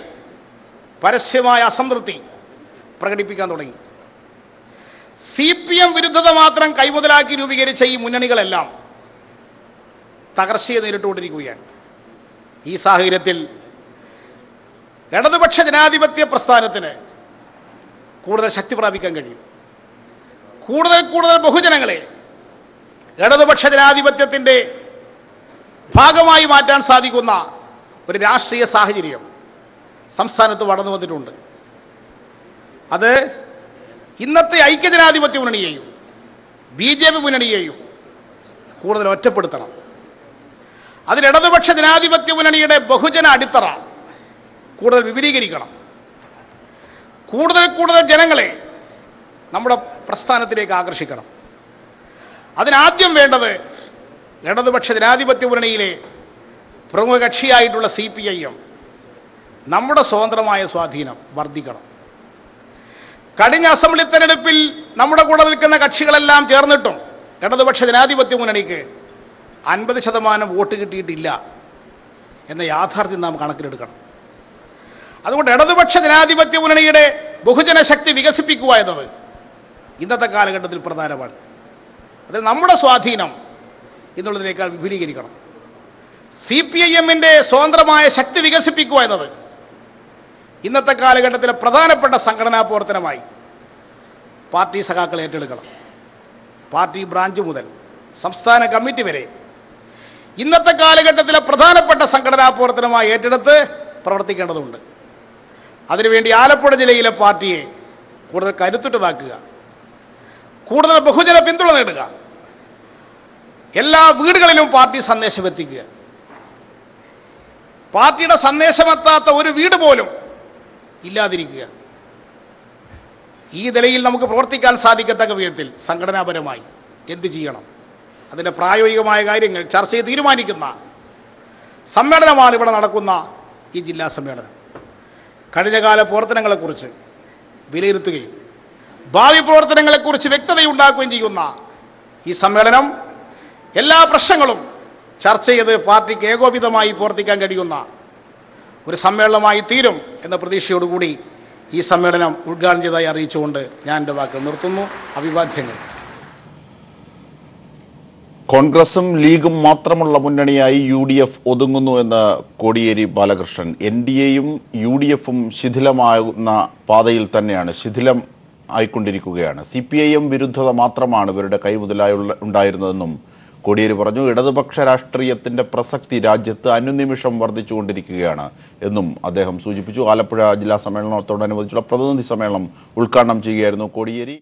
പരസ്യമായ അസംതൃപ്തി പ്രകടിപ്പിക്കാൻ തുടങ്ങി. CPM വിരുദ്ധത മാത്രം കൈമുതലാക്കി രൂപീകരിച്ച ഈ മുന്നണികളെല്ലാം തകർച്ചയെ നേരിട്ടുകൊണ്ടിരിക്കുകയാണ്. ഈ സാഹചര്യത്തിൽ ഇടതുപക്ഷ ജനാധിപത്യ പ്രസ്ഥാനത്തിന് കൂടുതൽ ശക്തി പ്രാപിക്കാൻ കഴിയും. കൂടുതൽ ബഹുജനങ്ങളെ ഇടതുപക്ഷ ജനാധിപത്യത്തിൻ്റെ ഭാഗമായി മാറ്റാൻ സാധിക്കുന്ന ഒരു രാഷ്ട്രീയ സാഹചര്യം സംസ്ഥാനത്ത് വളർന്നു വന്നിട്ടുണ്ട്. അത് ഇന്നത്തെ ഐക്യജനാധിപത്യ മുന്നണിയെയും BJP മുന്നണിയെയും കൂടുതൽ ഒറ്റപ്പെടുത്തണം. അതിൽ ഇടതുപക്ഷ ജനാധിപത്യ മുന്നണിയുടെ ബഹുജന അടിത്തറ കൂടുതൽ വിപുലീകരിക്കണം. കൂടുതൽ ജനങ്ങളെ നമ്മുടെ പ്രസ്ഥാനത്തിലേക്ക് ആകർഷിക്കണം. അതിനാദ്യം വേണ്ടത് ഇടതുപക്ഷ ജനാധിപത്യ മുന്നണിയിലെ പ്രമുഖ കക്ഷിയായിട്ടുള്ള CPIM നമ്മുടെ സ്വതന്ത്രമായ സ്വാധീനം വർദ്ധിക്കണം. കഴിഞ്ഞ അസംബ്ലി തെരഞ്ഞെടുപ്പിൽ നമ്മുടെ കൂടെ നിൽക്കുന്ന കക്ഷികളെല്ലാം ചേർന്നിട്ടും ഇടതുപക്ഷ ജനാധിപത്യ മുന്നണിക്ക് 50% വോട്ട് കിട്ടിയിട്ടില്ല എന്ന യാഥാർത്ഥ്യം നാം കണക്കിലെടുക്കണം. അതുകൊണ്ട് ഇടതുപക്ഷ ജനാധിപത്യ മുന്നണിയുടെ ബഹുജന ശക്തി വികസിപ്പിക്കുക എന്നത് ഇന്നത്തെ കാലഘട്ടത്തിൽ പ്രധാനമാണ്. അതിൽ നമ്മുടെ സ്വാധീനം എന്നുള്ളതിനേക്കാൾ വിപുലീകരിക്കണം. CPIM-ന്റെ സ്വതന്ത്രമായ ശക്തി വികസിപ്പിക്കുക എന്നത് ഇന്നത്തെ കാലഘട്ടത്തിലെ പ്രധാനപ്പെട്ട സംഘടനാ പ്രവർത്തനമായി പാർട്ടി സഖാക്കൾ ഏറ്റെടുക്കണം. പാർട്ടി ബ്രാഞ്ച് മുതൽ സംസ്ഥാന കമ്മിറ്റി വരെ ഇന്നത്തെ കാലഘട്ടത്തിലെ പ്രധാനപ്പെട്ട സംഘടനാ പ്രവർത്തനമായി ഏറ്റെടുത്ത് പ്രവർത്തിക്കേണ്ടതുണ്ട്. അതിനുവേണ്ടി ആലപ്പുഴ ജില്ലയിലെ പാർട്ടിയെ കൂടുതൽ കരുത്തുറ്റതാക്കുക, കൂടുതൽ ബഹുജന പിന്തുണ നേടുക, എല്ലാ വീടുകളിലും പാർട്ടി സന്ദേശം എത്തിക്കുക. പാർട്ടിയുടെ സന്ദേശമെത്താത്ത ഒരു വീട് പോലും ഇല്ലാതിരിക്കുക. ഈ നിലയിൽ നമുക്ക് പ്രവർത്തിക്കാൻ സാധിക്കത്തക്ക വിധത്തിൽ സംഘടനാപരമായി എന്ത് ചെയ്യണം, അതിൻ്റെ പ്രായോഗികമായ കാര്യങ്ങൾ ചർച്ച ചെയ്ത് തീരുമാനിക്കുന്ന സമ്മേളനമാണ് ഇവിടെ നടക്കുന്ന ഈ ജില്ലാ സമ്മേളനം. കഴിഞ്ഞകാല പ്രവർത്തനങ്ങളെക്കുറിച്ച് വിലയിരുത്തുകയും ഭാവി പ്രവർത്തനങ്ങളെക്കുറിച്ച് വ്യക്തതയുണ്ടാക്കുകയും ചെയ്യുന്ന ഈ സമ്മേളനം എല്ലാ പ്രശ്നങ്ങളും ചർച്ച ചെയ്ത് പാർട്ടിക്ക് ഏകോപിതമായി പ്രവർത്തിക്കാൻ കഴിയുന്ന ഒരു സമ്മേളനമായി തീരും എന്ന പ്രതീക്ഷയോടുകൂടി ഈ സമ്മേളനം ഉദ്ഘാടനം ചെയ്തതായി അറിയിച്ചുകൊണ്ട് ഞാൻ എൻ്റെ വാക്കുകൾ നിർത്തുന്നു. അഭിവാദ്യങ്ങൾ. കോൺഗ്രസും ലീഗും മാത്രമുള്ള മുന്നണിയായി UDF ഒതുങ്ങുന്നു എന്ന് കോടിയേരി ബാലകൃഷ്ണൻ. NDAയും UDFും ശിഥിലമാകുന്ന പാതയിൽ തന്നെയാണ്, ശിഥിലം ആയിക്കൊണ്ടിരിക്കുകയാണ്. CPIM വിരുദ്ധത മാത്രമാണ് ഇവരുടെ കൈമുതലായി ഉണ്ടായിരുന്നതെന്നും കോടിയേരി പറഞ്ഞു. ഇടതുപക്ഷ രാഷ്ട്രീയത്തിന്റെ പ്രസക്തി രാജ്യത്ത് അനുനിമിഷം വർദ്ധിച്ചുകൊണ്ടിരിക്കുകയാണ് എന്നും അദ്ദേഹം സൂചിപ്പിച്ചു. ആലപ്പുഴ ജില്ലാ സമ്മേളനത്തോടനുബന്ധിച്ചുള്ള പ്രതിനിധി സമ്മേളനം ഉദ്ഘാടനം ചെയ്യുകയായിരുന്നു കോടിയേരി.